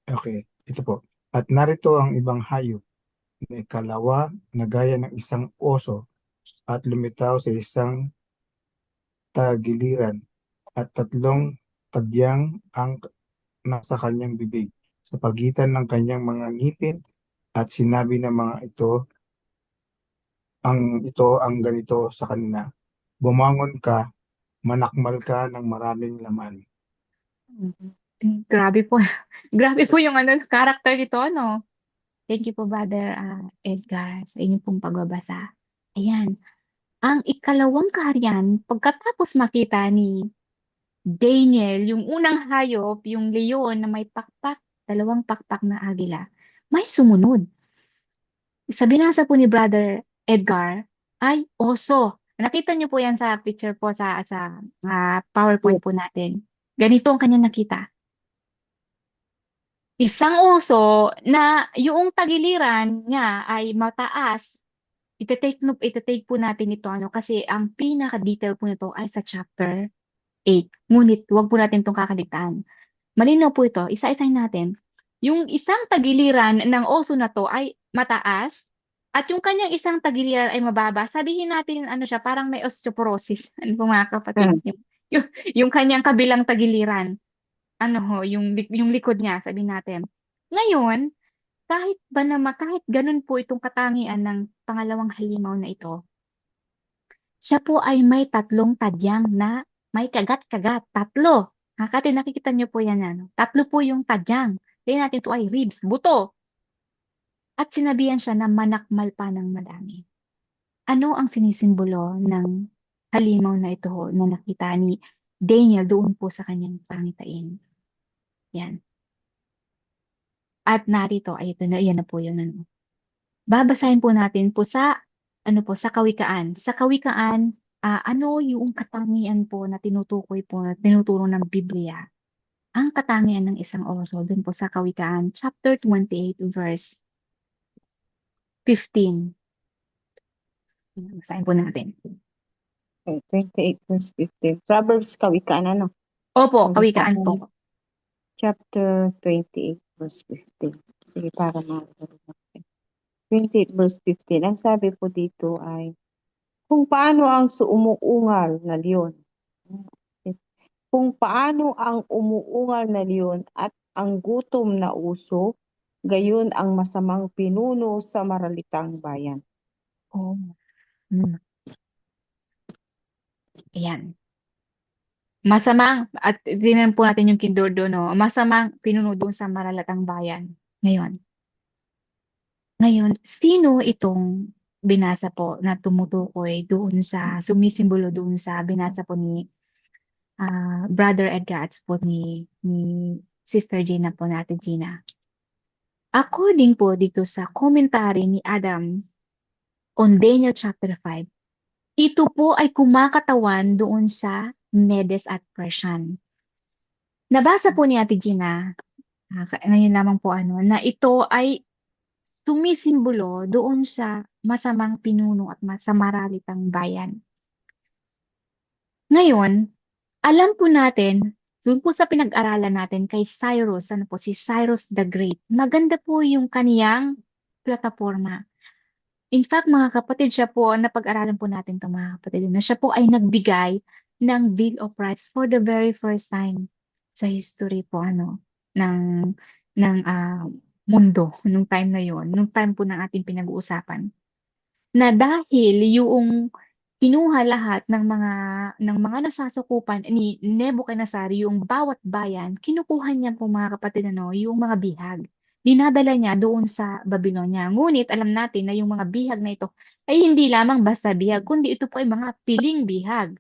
Okay, ito po. At narito ang ibang hayop na ikalawa na gaya ng isang oso at lumitaw sa isang tagiliran at tatlong tadyang ang nasa kanyang bibig sa pagitan ng kanyang mga ngipin at sinabi ng mga ito ang ganito sa kanila, bumangon ka, manakmal ka ng maraming laman. Grabe po. Grabe po yung character nito, Thank you po, Brother Edgar, sa inyong pong pagbabasa. Ayan. Ang ikalawang kaharian, pagkatapos makita ni Daniel, yung unang hayop, yung leon na may pakpak, dalawang pakpak na agila, may sumunod. Binasa po ni Brother Edgar ay oso. Nakita niyo po yan sa picture po sa PowerPoint po natin. Ganito ang kanya nakita. Isang oso na yung tagiliran niya ay mataas. Ite-take po natin ito kasi ang pinaka-detail po nito ay sa chapter 8. Ngunit huwag po natin itong kakaligtaan. Malinaw po ito, isa-isahin natin. Yung isang tagiliran ng oso na to ay mataas at yung kanyang isang tagiliran ay mababa. Sabihin natin siya, parang may osteoporosis. Ano po mga kapatid? Yung kanyang kabilang tagiliran. Yung likod niya, sabihin natin. Ngayon, kahit ganun po itong katangian ng pangalawang halimaw na ito, siya po ay may tatlong tadyang na may kagat-kagat. Tatlo. Kasi nakikita niyo po yan. Tatlo po yung tadyang. Tingnan natin ito ay ribs, buto. At sinabihan siya na manakmal pa ng madami. Ano ang sinisimbolo ng halimaw na ito na nakita ni Daniel doon po sa kanyang pangitain? Yan. At narito ay ito na, yan na po yun. Babasahin po natin po sa sa Kawikaan. Sa Kawikaan ano yung katangian po na tinutukoy po, na tinuturo ng Biblia, ang katangian ng isang oso, dun po sa Kawikaan, chapter 28, verse 15. Basahin po natin. Okay, 28 verse 15. Proverbs Kawikaan, ano? Opo, Kawikaan po. Chapter 28 verse 15. Sige, para makakalimutan natin. 28 verse 15. Ang sabi po dito ay, kung paano ang umuungal na leon. Kung paano ang umuungal na leon at ang gutom na uso, gayon ang masamang pinuno sa maralitang bayan. Oh. Hmm. Ayan. Masamang, at tingnan po natin yung kindordo, no? Masamang pinuno doon sa maralatang bayan. Ngayon, sino itong binasa po na tumutukoy doon sa, sumisimbolo doon sa binasa po ni Brother Edgar at po ni Sister Gina po natin, Gina? According po dito sa commentary ni Adam on Daniel chapter 5, ito po ay kumakatawan doon sa Medes at Persian. Nabasa po ni Ate Gina, ngayon lamang po na ito ay sumisimbolo doon sa masamang pinuno at sa maralitang bayan. Ngayon, alam po natin, doon po sa pinag-aralan natin kay Cyrus, si Cyrus the Great, maganda po yung kaniyang plataforma. In fact, mga kapatid, siya po, napag-aralan po natin ito mga kapatid, na siya po ay nagbigay ng Bill of Rights for the very first time sa history po ng mundo nung time na yon, nung time po ng ating pinag-uusapan. Na dahil yung kinuha lahat ng mga nasasakupan ni Nebuchadnezzar, yung bawat bayan, kinukuha niya po mga kapatid yung mga bihag. Dinadala niya doon sa Babylonia. Ngunit alam natin na yung mga bihag na ito ay hindi lamang basta bihag, kundi ito po ay mga piling bihag.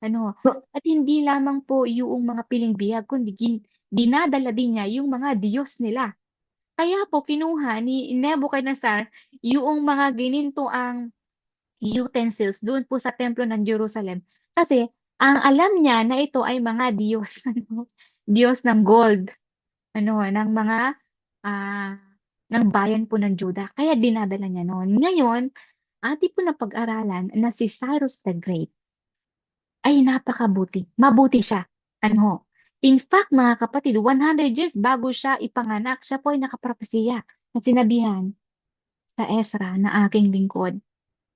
At hindi lamang po yung mga piling bihag, kundi dinadala din niya yung mga Diyos nila. Kaya po kinuha ni Nebuchadnezzar yung mga ginintoang utensils doon po sa templo ng Jerusalem. Kasi ang alam niya na ito ay mga Diyos, Diyos ng gold, ng mga ng bayan po ng Juda. Kaya dinadala niya noon. Ngayon, ating po na pag-aralan na si Cyrus the Great ay napakabuti. Mabuti siya. In fact, mga kapatid, 100 years bago siya ipanganak, siya po ay nakapropesiya na sinabihan sa Ezra na aking lingkod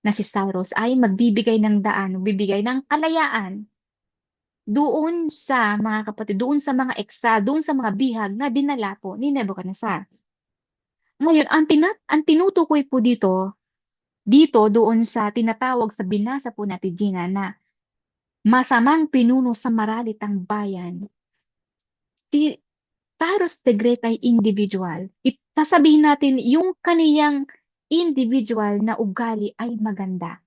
na si Cyrus ay magbibigay ng daan, magbibigay ng kalayaan doon sa mga kapatid, doon sa mga doon sa mga bihag na dinala po ni Nebuchadnezzar. Ngayon, ang tinutukoy po dito doon sa tinatawag sa binasa po natin, Gina, na masamang pinuno sa maralitang bayan. Si Cyrus the Great ay individual. Sasabihin natin yung kaniyang individual na ugali ay maganda.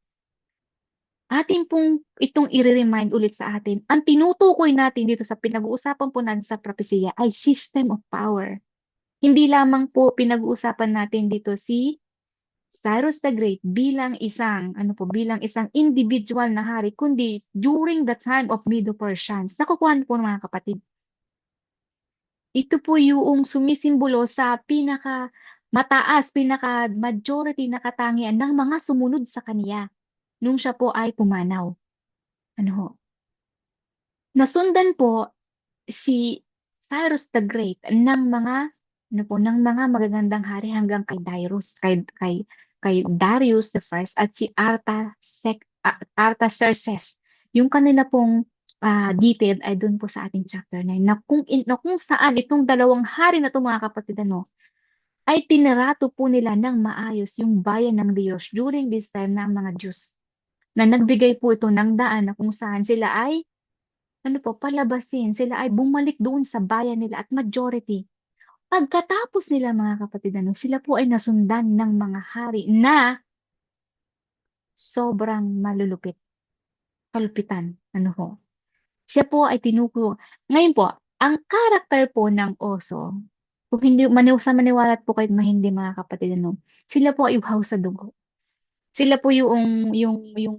Atin pong itong i-remind ulit sa atin. Ang tinutukoy natin dito sa pinag-uusapan po natin sa propesya ay system of power. Hindi lamang po pinag-uusapan natin dito si Cyrus the Great bilang isang individual na hari, kundi during the time of Medo-Persians. Nakukuha po mga kapatid. Ito po yung sumisimbolo sa pinaka-majority na katangian ng mga sumunod sa kaniya nung siya po ay pumanaw. Nasundan po si Cyrus the Great ng mga magagandang hari hanggang kay Darius the First at si Artaxerxes. Yung kanila pong detailed ay doon po sa ating chapter 9 na kung saan itong dalawang hari na ito mga kapatid ay tinirato po nila ng maayos yung bayan ng Diyos during this time ng mga Diyos na nagbigay po ito ng daan na kung saan sila ay palabasin, sila ay bumalik doon sa bayan nila at majority. Pagkatapos nila mga kapatid sila po ay nasundan ng mga hari na sobrang malulupit. Kalupitan. Siya po ay tinuko. Ngayon po, ang karakter po ng oso, kung hindi maniwala po kayo hindi mga kapatid sila po ay uhaw sa dugo. Sila po yung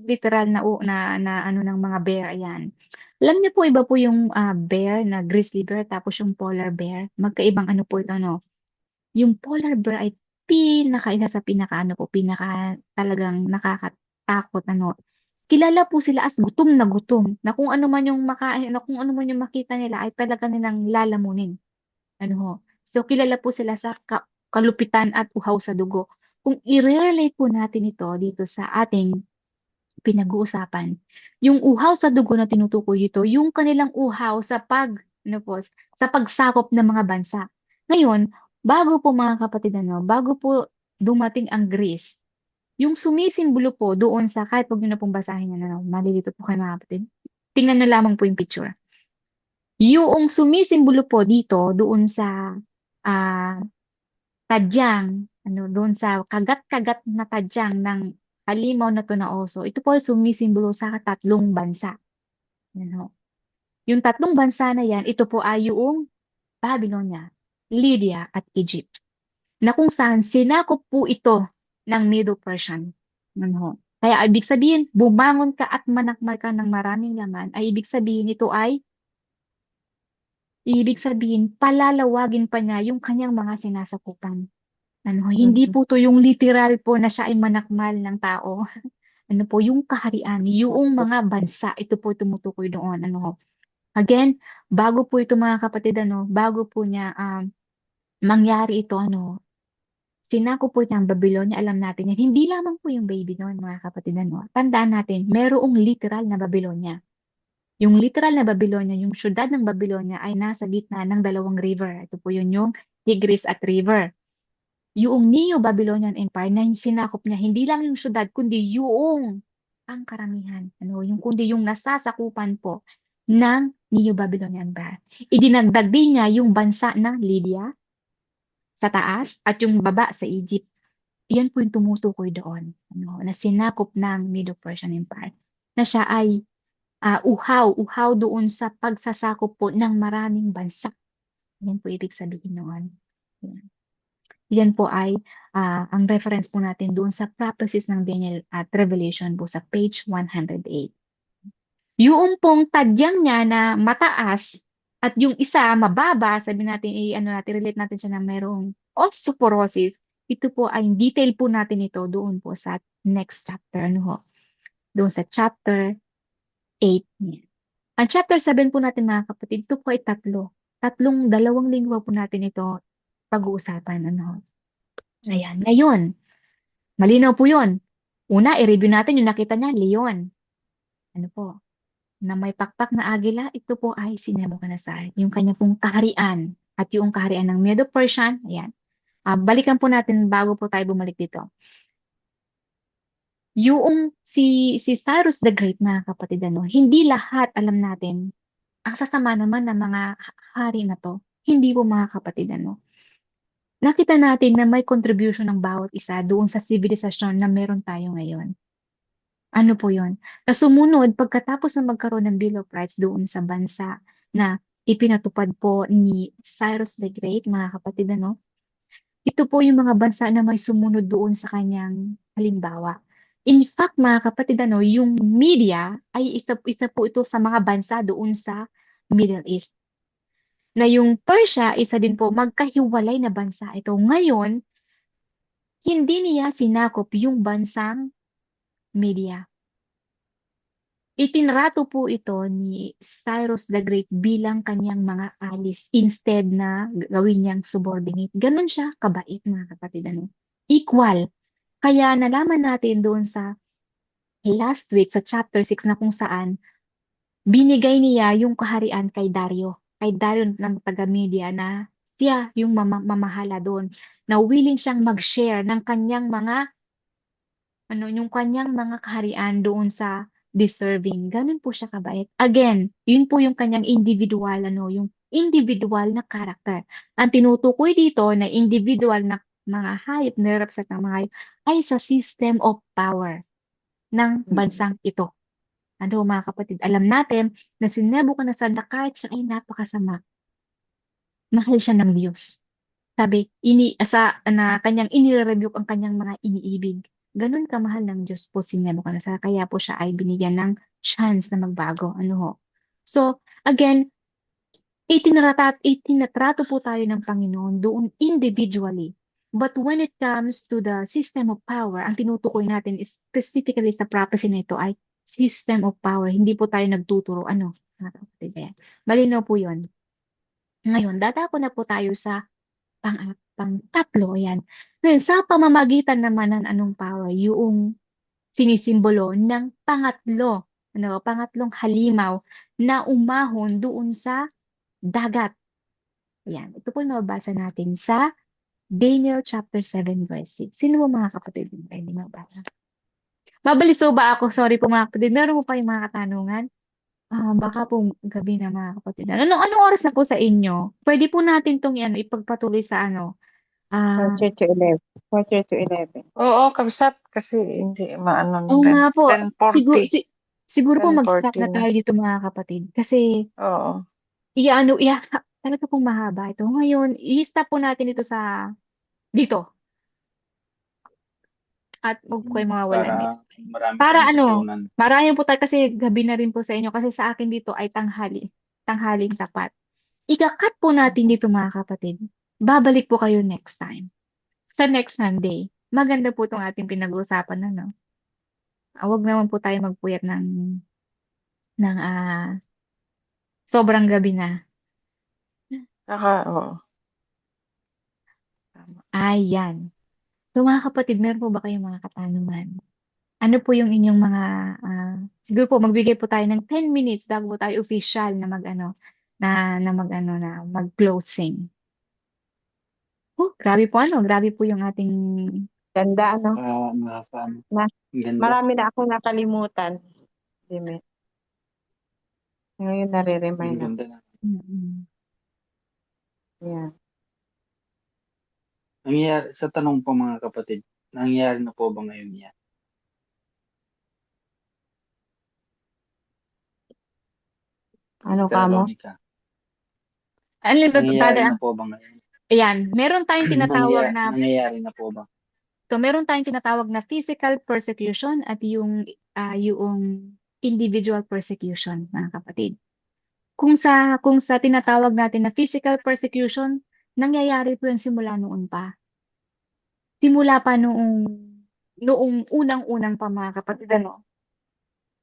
literal na ano ng mga bear, ayan. Alam niyo po, iba po yung bear na grizzly bear, tapos yung polar bear. Magkaibang ano po ito, no? Yung polar bear ay isa sa pinaka ano po, pinaka talagang nakakatakot, ano. Kilala po sila as gutom na gutom, na kung ano man yung makain, na kung ano man yung makita nila ay talaga nilang lalamunin. Ano ho. So, kilala po sila sa kalupitan at uhaw sa dugo. Kung i-relate po natin ito dito sa ating pinag-uusapan, yung uhaw sa dugo na tinutukoy dito, yung kanilang uhaw sa ano po, sa pagsakop ng mga bansa. Ngayon, bago po mga kapatid, bago po dumating ang Greece, yung sumisimbolo po doon sa, kahit wag nyo na pong basahin yan, malilito po kayo mga kapatid. Tingnan nyo lamang po yung picture. Yung sumisimbolo po dito doon sa ah, tadyang, doon sa kagat-kagat na tadyang ng halimaw na to na oso, ito po ay sumisimbolo sa tatlong bansa. Ano? Yung tatlong bansa na yan, ito po ay yung Babylonia, Lydia at Egypt, na kung saan sinakop po ito ng Medo-Persian. Ano? Kaya ibig sabihin, bumangon ka at manakmal ka ng maraming laman, ay ibig sabihin, palalawagin pa niya yung kanyang mga sinasakupan. Hindi Mhm. po to yung literal po na siya ay manakmal ng tao. Ano po, yung kaharian, yung mga bansa, ito po tumutukoy doon. Again, bago po ito mga kapatid, bago po niya mangyari ito, sinako po niya ang Babylonia, alam natin yan. Hindi lamang po yung baby noon, mga kapatid, Tandaan natin, merong literal na Babylonia. Yung literal na Babylonia, yung syudad ng Babylonia ay nasa gitna ng dalawang river. Ito po yun yung Tigris at River. Yung Neo-Babylonian Empire na sinakop niya, hindi lang yung syudad, kundi yung ang karamihan. Kundi yung nasasakupan po ng Neo-Babylonian Empire. Idinagdag din niya yung bansa ng Lydia sa taas at yung baba sa Egypt. Yan po yung tumutukoy doon, na sinakop ng Medo-Persian Empire. Na siya ay uhaw doon sa pagsasakop po ng maraming bansa. Yan po ibig sabihin noon. Yan. Yan po ay ang reference po natin doon sa prophecies ng Daniel at Revelation po sa page 108. Yung pong tadyang niya na mataas at yung isa mababa, sabi natin, relate natin siya na mayroong osteoporosis. Ito po ay detail po natin ito doon po sa next chapter. Doon sa chapter 8 niya. Ang chapter 7 po natin mga kapatid, ito po ay dalawang lingwa po natin ito pag-uusapan. Ayan. Ngayon, malinaw po yun. Una, i-review natin yung nakita niya, leon. Ano po? Na may pakpak na agila, ito po ay si Nebuchadnezzar. Yung kanya pong kaharian at yung kaharian ng Medo-Persian. Ayan. Balikan po natin bago po tayo bumalik dito. Yung si Cyrus the Great, mga kapatid, hindi lahat alam natin. Ang sasama naman ng mga hari na to, hindi po mga kapatid, nakita natin na may contribution ng bawat isa doon sa sibilisasyon na meron tayo ngayon. Ano po yun? Na sumunod, pagkatapos na magkaroon ng Bill of Rights doon sa bansa na ipinatupad po ni Cyrus the Great, mga kapatid, ito po yung mga bansa na may sumunod doon sa kanyang halimbawa. In fact, mga kapatid, yung media ay isa po ito sa mga bansa doon sa Middle East. Na yung Persia, isa din po magkahiwalay na bansa ito. Ngayon, hindi niya sinakop yung bansang Media. Itinrato po ito ni Cyrus the Great bilang kanyang mga alis instead na gawin niyang subordinate. Ganon siya kabait, mga kapatid. Equal. Kaya nalaman natin doon sa last week sa chapter 6 na kung saan binigay niya yung kaharian kay Dario. Kay Dario ng taga-Media na siya yung mamahala doon. Na willing siyang mag-share ng kanyang yung kanyang mga kaharian doon sa deserving. Ganun po siya kabait. Again, yun po yung kanyang individual, yung individual na character. Ang tinutukoy dito na individual na mga hayop, nirepresent ng mga hayop, ay sa system of power ng bansang ito. Mga kapatid, alam natin na si Nebuchadnezzar na kahit siya ay napakasama, mahal siya ng Diyos. Sabi, kanyang inirebuke ang kanyang mga iniibig. Ganun kamahal ng Diyos po si Nebuchadnezzar. Kaya po siya ay binigyan ng chance na magbago. Ano ho? So, again, itinatrato po tayo ng Panginoon doon individually. But when it comes to the system of power, ang tinutukoy natin is specifically sa prophecy na ito ay system of power. Hindi po tayo nagtuturo. Ano? Mga kapatid, ayan. Malinaw po yun. Ngayon, dadako na po tayo sa pang-tatlo. Ayan. Ngayon, sa pamamagitan naman ng anong power, yung sinisimbolo ng pangatlo, pangatlong halimaw na umahon doon sa dagat. Ayan. Ito po nababasa natin sa Daniel chapter 7 verse 6. Sino po mga kapatid? Hindi mabasa. Mabaliso ba ako? Sorry po mga kapatid. Meron mo pa yung mga katanungan? Baka po gabi na mga kapatid. Anong oras na po sa inyo? Pwede po natin itong ipagpatuloy sa Quarter to 11. Quarter to 11. Oo, kabsat kasi hindi maano Oo rin. nga po. Siguro, 10:40. siguro po mag-stop 10:40 na na. tayo dito mga kapatid. Kasi Oo. talaga pong mahaba ito. Ngayon, i-stop po natin ito dito. At huwag ko kayo mawawalan Para next time. marami Para tayong tutunan. marami po tayo kasi gabi na rin po sa inyo. Kasi sa akin dito ay tanghaling tapat. Ikakat po natin dito mga kapatid. Babalik po kayo next time. Sa next Sunday. Maganda po itong ating pinag-uusapan na, no? Huwag naman po tayo magpuyat ng sobrang gabi na. Saka, oo. Tama. Ayan. So mga kapatid, meron po ba kayong mga katanungan? Ano po yung inyong mga, siguro po magbigay po tayo ng 10 minutes bago po tayo official na mag-closing. Grabe po yung ating, Ganda, ano? Nakakaano. Na, Ang ganda. marami na akong nakalimutan. Jimmy. Ngayon Ang nare-remind ako. ganda na. Yeah. Sa tanong po mga kapatid, nangyayari na po ba ngayon yan? Ano Sister ka mo? Veronica, Brother, nangyayari na po ba ngayon? ayan, meron tayong Nangyayari na po ba? meron tayong tinatawag na physical persecution at yung individual persecution, mga kapatid. Kung sa tinatawag natin na physical persecution, nangyayari po yung simula noon pa. Simula pa noong unang-unang pa mga kapatid, ano?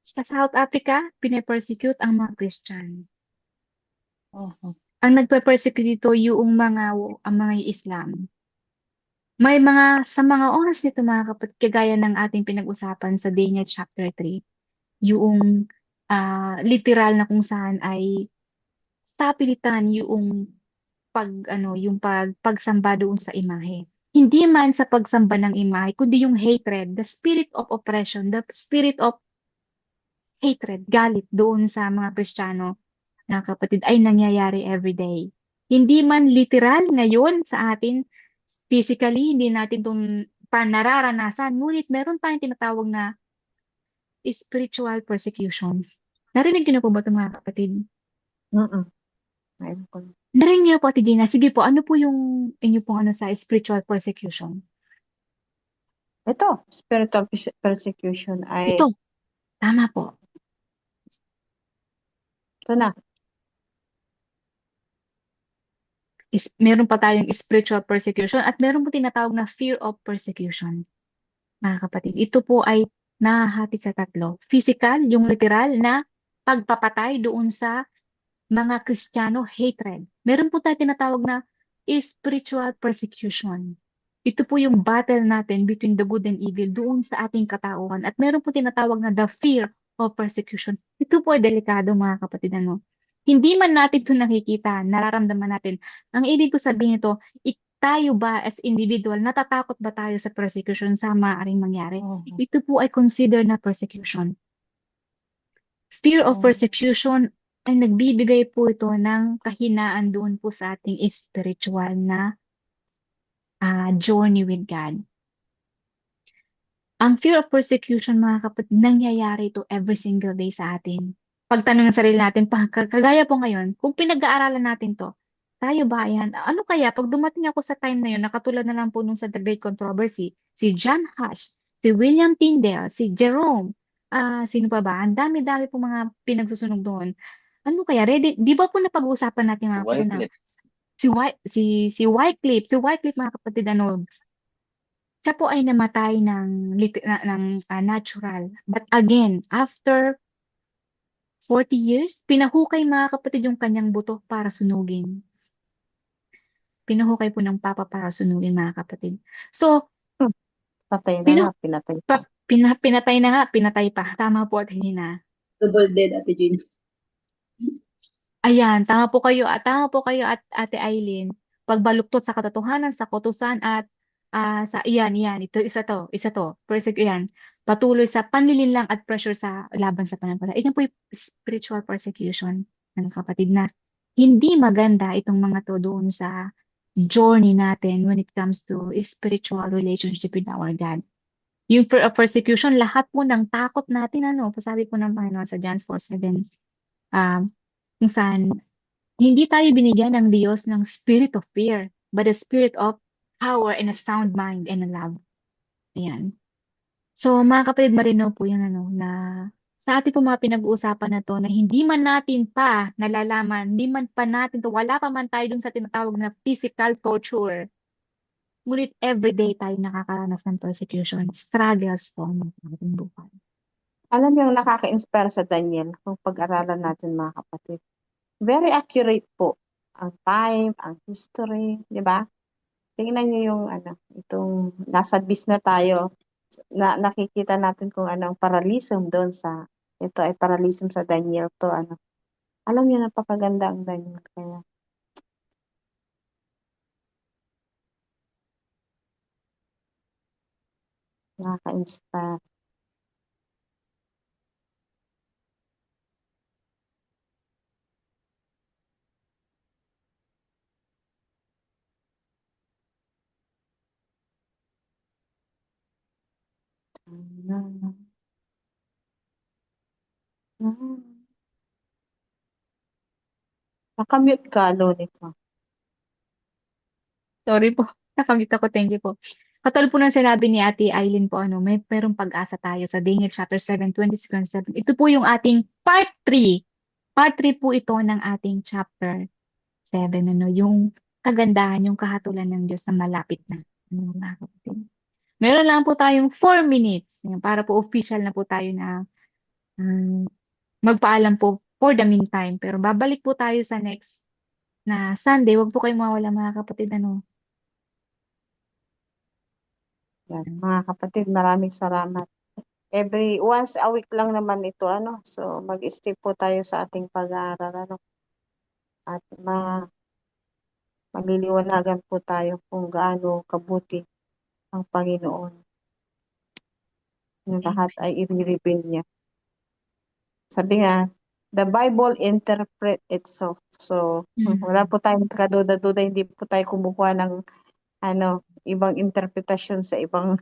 Sa South Africa, pine-persecute ang mga Christians. Mhm. Ang nagpe-persecute dito yung ang mga Islam. May sa mga oras nito mga kapatid, kagaya ng ating pinag-usapan sa Daniel chapter 3, yung literal na kung saan ay tapilitan yung pagsamba doon sa imahe. Hindi man sa pagsamba ng imahe, kundi yung hatred, the spirit of oppression, the spirit of hatred, galit doon sa mga Kristiyano na kapatid ay nangyayari every day. Hindi man literal ngayon sa atin, physically, hindi natin itong nararanasan, ngunit meron tayong tinatawag na spiritual persecution. Narinig niyo na po ba ito mga kapatid? Ayun ko. Narinig niyo po, Ate Gina. Sige po, ano po yung inyo pong sa spiritual persecution? Ito, spiritual persecution ay, Ito, tama po. ito na. Meron pa tayong spiritual persecution at meron po tinatawag na fear of persecution. Mga kapatid, ito po ay nahahati sa tatlo. Physical, yung literal na pagpapatay doon sa mga Kristiyano, hatred. Meron po tayo tinatawag na spiritual persecution. Ito po yung battle natin between the good and evil doon sa ating katauhan. At meron po tinatawag na the fear of persecution. Ito po ay delikado mga kapatid. Hindi man natin ito nakikita, nararamdaman natin. Ang ibig ko sabihin nito, tayo ba as individual, natatakot ba tayo sa persecution sa maaaring mangyari? Mhm. Ito po ay considered na persecution. Fear of persecution ay nagbibigay po ito ng kahinaan doon po sa ating spiritual na journey with God. Ang fear of persecution, mga kapatid, nangyayari ito every single day sa atin. Pagtanong ng sarili natin, kagaya po ngayon, kung pinag-aaralan natin to, tayo ba yan? Ano kaya, pag dumating ako sa time na yun, nakatulad na lang po nung sa The Great Controversy, si John Hush, si William Tyndale, si Jerome, sino pa ba? Ang dami-dami po mga pinagsusunog doon. Ano kaya, ready? Di ba po napag-uusapan natin mga kapatid na Wycliffe. si Wycliffe mga kapatid, ano, siya po ay namatay ng natural. But again, after 40 years, pinahukay mga kapatid yung kanyang buto para sunugin. Pinahukay po ng Papa para sunugin mga kapatid. So, Patay na nga, pinu pinatay. pinatay na nga, pinatay pa. Tama po at hindi na. Double dead, Ate Jean. Ayan, tama po kayo at Ate Eileen. Pagbaluktot sa katotohanan, sa kutusan at sa iyan, isa to, yan. Patuloy sa panlilinlang at pressure sa laban sa pananampalataya. Ito po yung spiritual persecution ng kapatid na hindi maganda itong mga to doon sa journey natin when it comes to spiritual relationship with our God. Yung persecution, lahat po ng takot natin, pasabi po ng Panginoon sa John 4:7, kung saan hindi tayo binigyan ng Diyos ng spirit of fear, but a spirit of power and a sound mind and a love. Ayan. So, mga kapatid, marinaw po yun, na sa ating po mga pinag-uusapan na to, na hindi man natin pa nalalaman, hindi man pa natin to, wala pa man tayo dun sa tinatawag na physical torture. Ngunit everyday tayo nakakaranas ng persecution, struggles po ng ating buhay. Alam niyo, yung nakaka-inspire sa Daniel, kung pag-aralan natin mga kapatid. Very accurate po. Ang time, ang history, di ba? Tingnan niyo yung itong nasa bis na tayo, nakikita natin kung anong paralism doon sa, ito ay paralism sa Daniel to, Alam niyo, napakaganda ang Daniel. Kaya, nakaka-inspire. Nakamute ka, Lolita. Sorry po, nakamute ako, thank you po. Katulad po ng sinabi ni Ate Eileen po, mayroong pag-asa tayo sa Daniel chapter 7, 26-27. Ito po yung ating part 3. Part 3 po ito ng ating chapter 7, yung kagandahan, yung kahatulan ng Diyos na malapit na. Mga kapatid. Meron lang po tayong 4 minutes para po official na po tayo na magpaalam po for the meantime. Pero babalik po tayo sa next na Sunday. Huwag po kayong mawala mga kapatid. Yan, mga kapatid, maraming salamat. Once a week lang naman ito, So, mag-stay po tayo sa ating pag-aaral, At maliliwanagan po tayo kung gaano kabuti ang Panginoon. Yung lahat ay i-reveal niya. Sabi nga, the Bible interpret itself. So, wala po tayong kaduda-duda, hindi po tayo kumukuha ng ibang interpretasyon sa ibang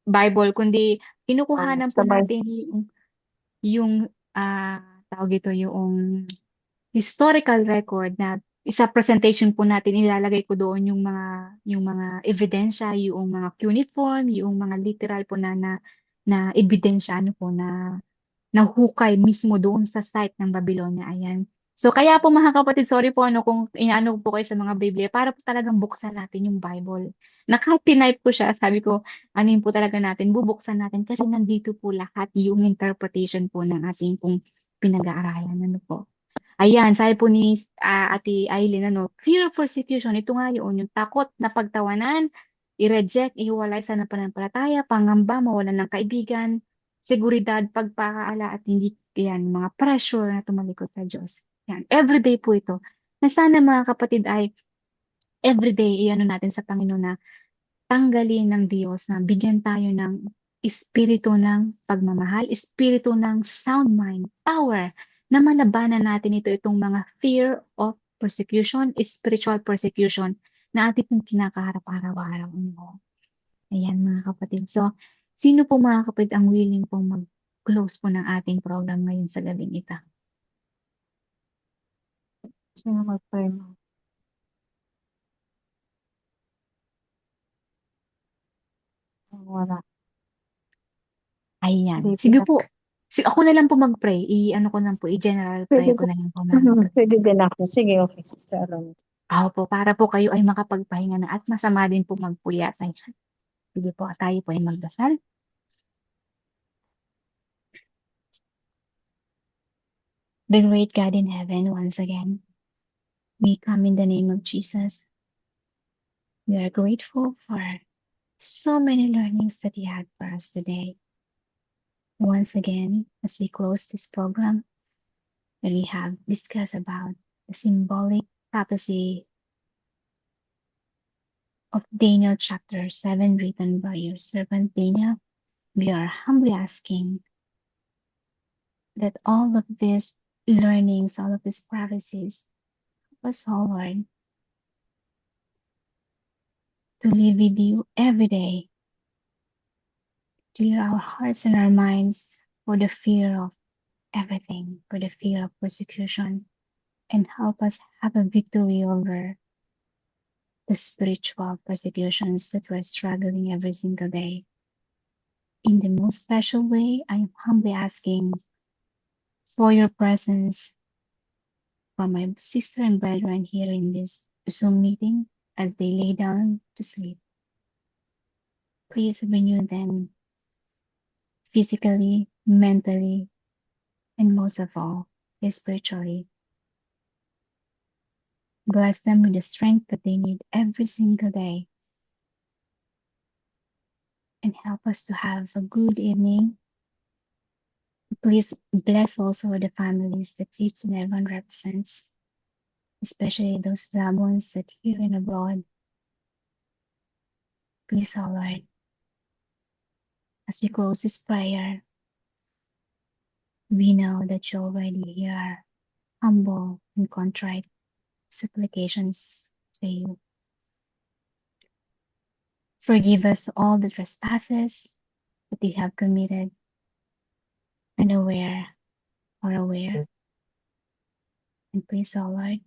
Bible, kundi kinukuhanan po sa Bible. natin yung tawag ito, yung historical record na isa presentation po natin, ilalagay ko doon yung mga ebidensya, yung mga cuneiform, yung mga literal po na ebidensya na hukay mismo doon sa site ng Babylonia. Ayan. So kaya po mga kapatid, sorry po kung inaano po kayo sa mga Biblia, para po talagang buksan natin yung Bible. Naka-type po siya, sabi ko, yun po talaga natin, bubuksan natin kasi nandito po lahat yung interpretation po ng ating pong pinag-aaralan. Po. Ayan, sabi po ni Ate Eileen, fear of persecution, ito nga yung takot na pagtawanan, i-reject, ihiwalay sa pananampalataya, pangamba, mawalan ng kaibigan, seguridad, pagpakaala at hindi yan, mga pressure na tumalikod sa Diyos. Yan, everyday po ito. Na sana mga kapatid ay everyday natin sa Panginoon na tanggalin ng Diyos na bigyan tayo ng espiritu ng pagmamahal, espiritu ng sound mind, power, na malabanan natin itong mga fear of persecution, spiritual persecution na ating pong kinakaharap araw-araw. Ayan mga kapatid. So, sino po mga kapatid ang willing pong mag-close po ng ating program ngayon sa gabing ito? Sino mag-pray mo? Wala. Ayan. Sige Sige na. po. Ako na lang po mag-pray. I-ano ko lang po, i-general prayer Pwede ko po. na lang po, ma'am. Pwede din ako. Sige, okay, Sister Aaron. Po, para po kayo ay makapagpahinga na at masama din po magpuyat. Ayan. Sige po, tayo po ay magdasal. The great God in heaven, once again, we come in the name of Jesus. We are grateful for so many learnings that you had for us today. Once again, as we close this program, that we have discussed about the symbolic prophecy of Daniel chapter 7 written by your servant Daniel, we are humbly asking that all of these learnings, all of these prophecies, help us all, Lord, to live with you every day. Clear our hearts and our minds for the fear of everything, for the fear of persecution, and help us have a victory over the spiritual persecutions that we're struggling every single day. In the most special way, I am humbly asking for your presence from my sister and brethren here in this Zoom meeting as they lay down to sleep. Please renew them physically, mentally, and most of all, spiritually. Bless them with the strength that they need every single day. And help us to have a good evening. Please bless also the families that each and everyone represents, especially those loved ones that here and abroad. Please, O Lord, as we close this prayer, we know that you already hear our humble and contrite supplications to you. Forgive us all the trespasses that we have committed, unaware or aware. And please, O Lord,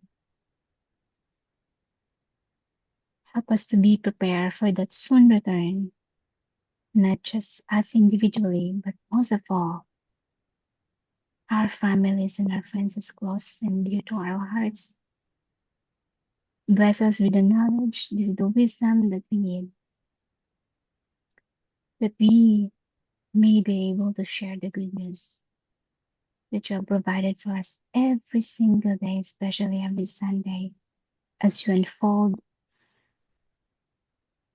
help us to be prepared for that soon return, not just us individually, but most of all, our families and our friends is close and dear to our hearts. Bless us with the knowledge, with the wisdom that we need, that we may be able to share the good news that you have provided for us every single day, especially every Sunday, as you unfold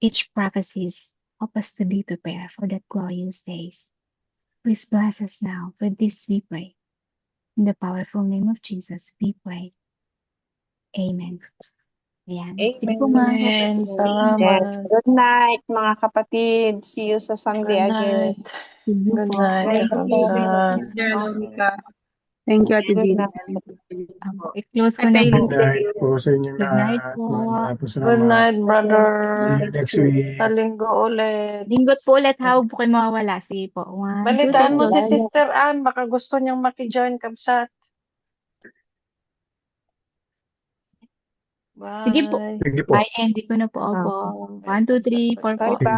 each prophecies. Help us to be prepared for that glorious days. Please bless us now. For this we pray. In the powerful name of Jesus, we pray. Amen. Ayan. Sige po, ma'am. Amen. Yes. Salamat. Good night, mga kapatid. See you sa Sunday Good again. night. See you Good po. night, Thank you, Ramsan. Sister Veronica. Thank you, Ate Good Jean. night. I-close ko Ate na Good po. Eileen. night po sa inyong Good night lahat. po. Maraming Good salamat. night, brother. See you next week. Sa linggo ulit. Linggot po ulit. Huwag po kayo mawawala. Sige po. 1, 2, 3 Balitaan mo po. si Sister Ann. Baka gusto niyang makijoin kabsat. Sige po. Bye. Sige po. Bye, Andy ko na po. Opo. 1, 2, 3, 4 po. Bye-bye.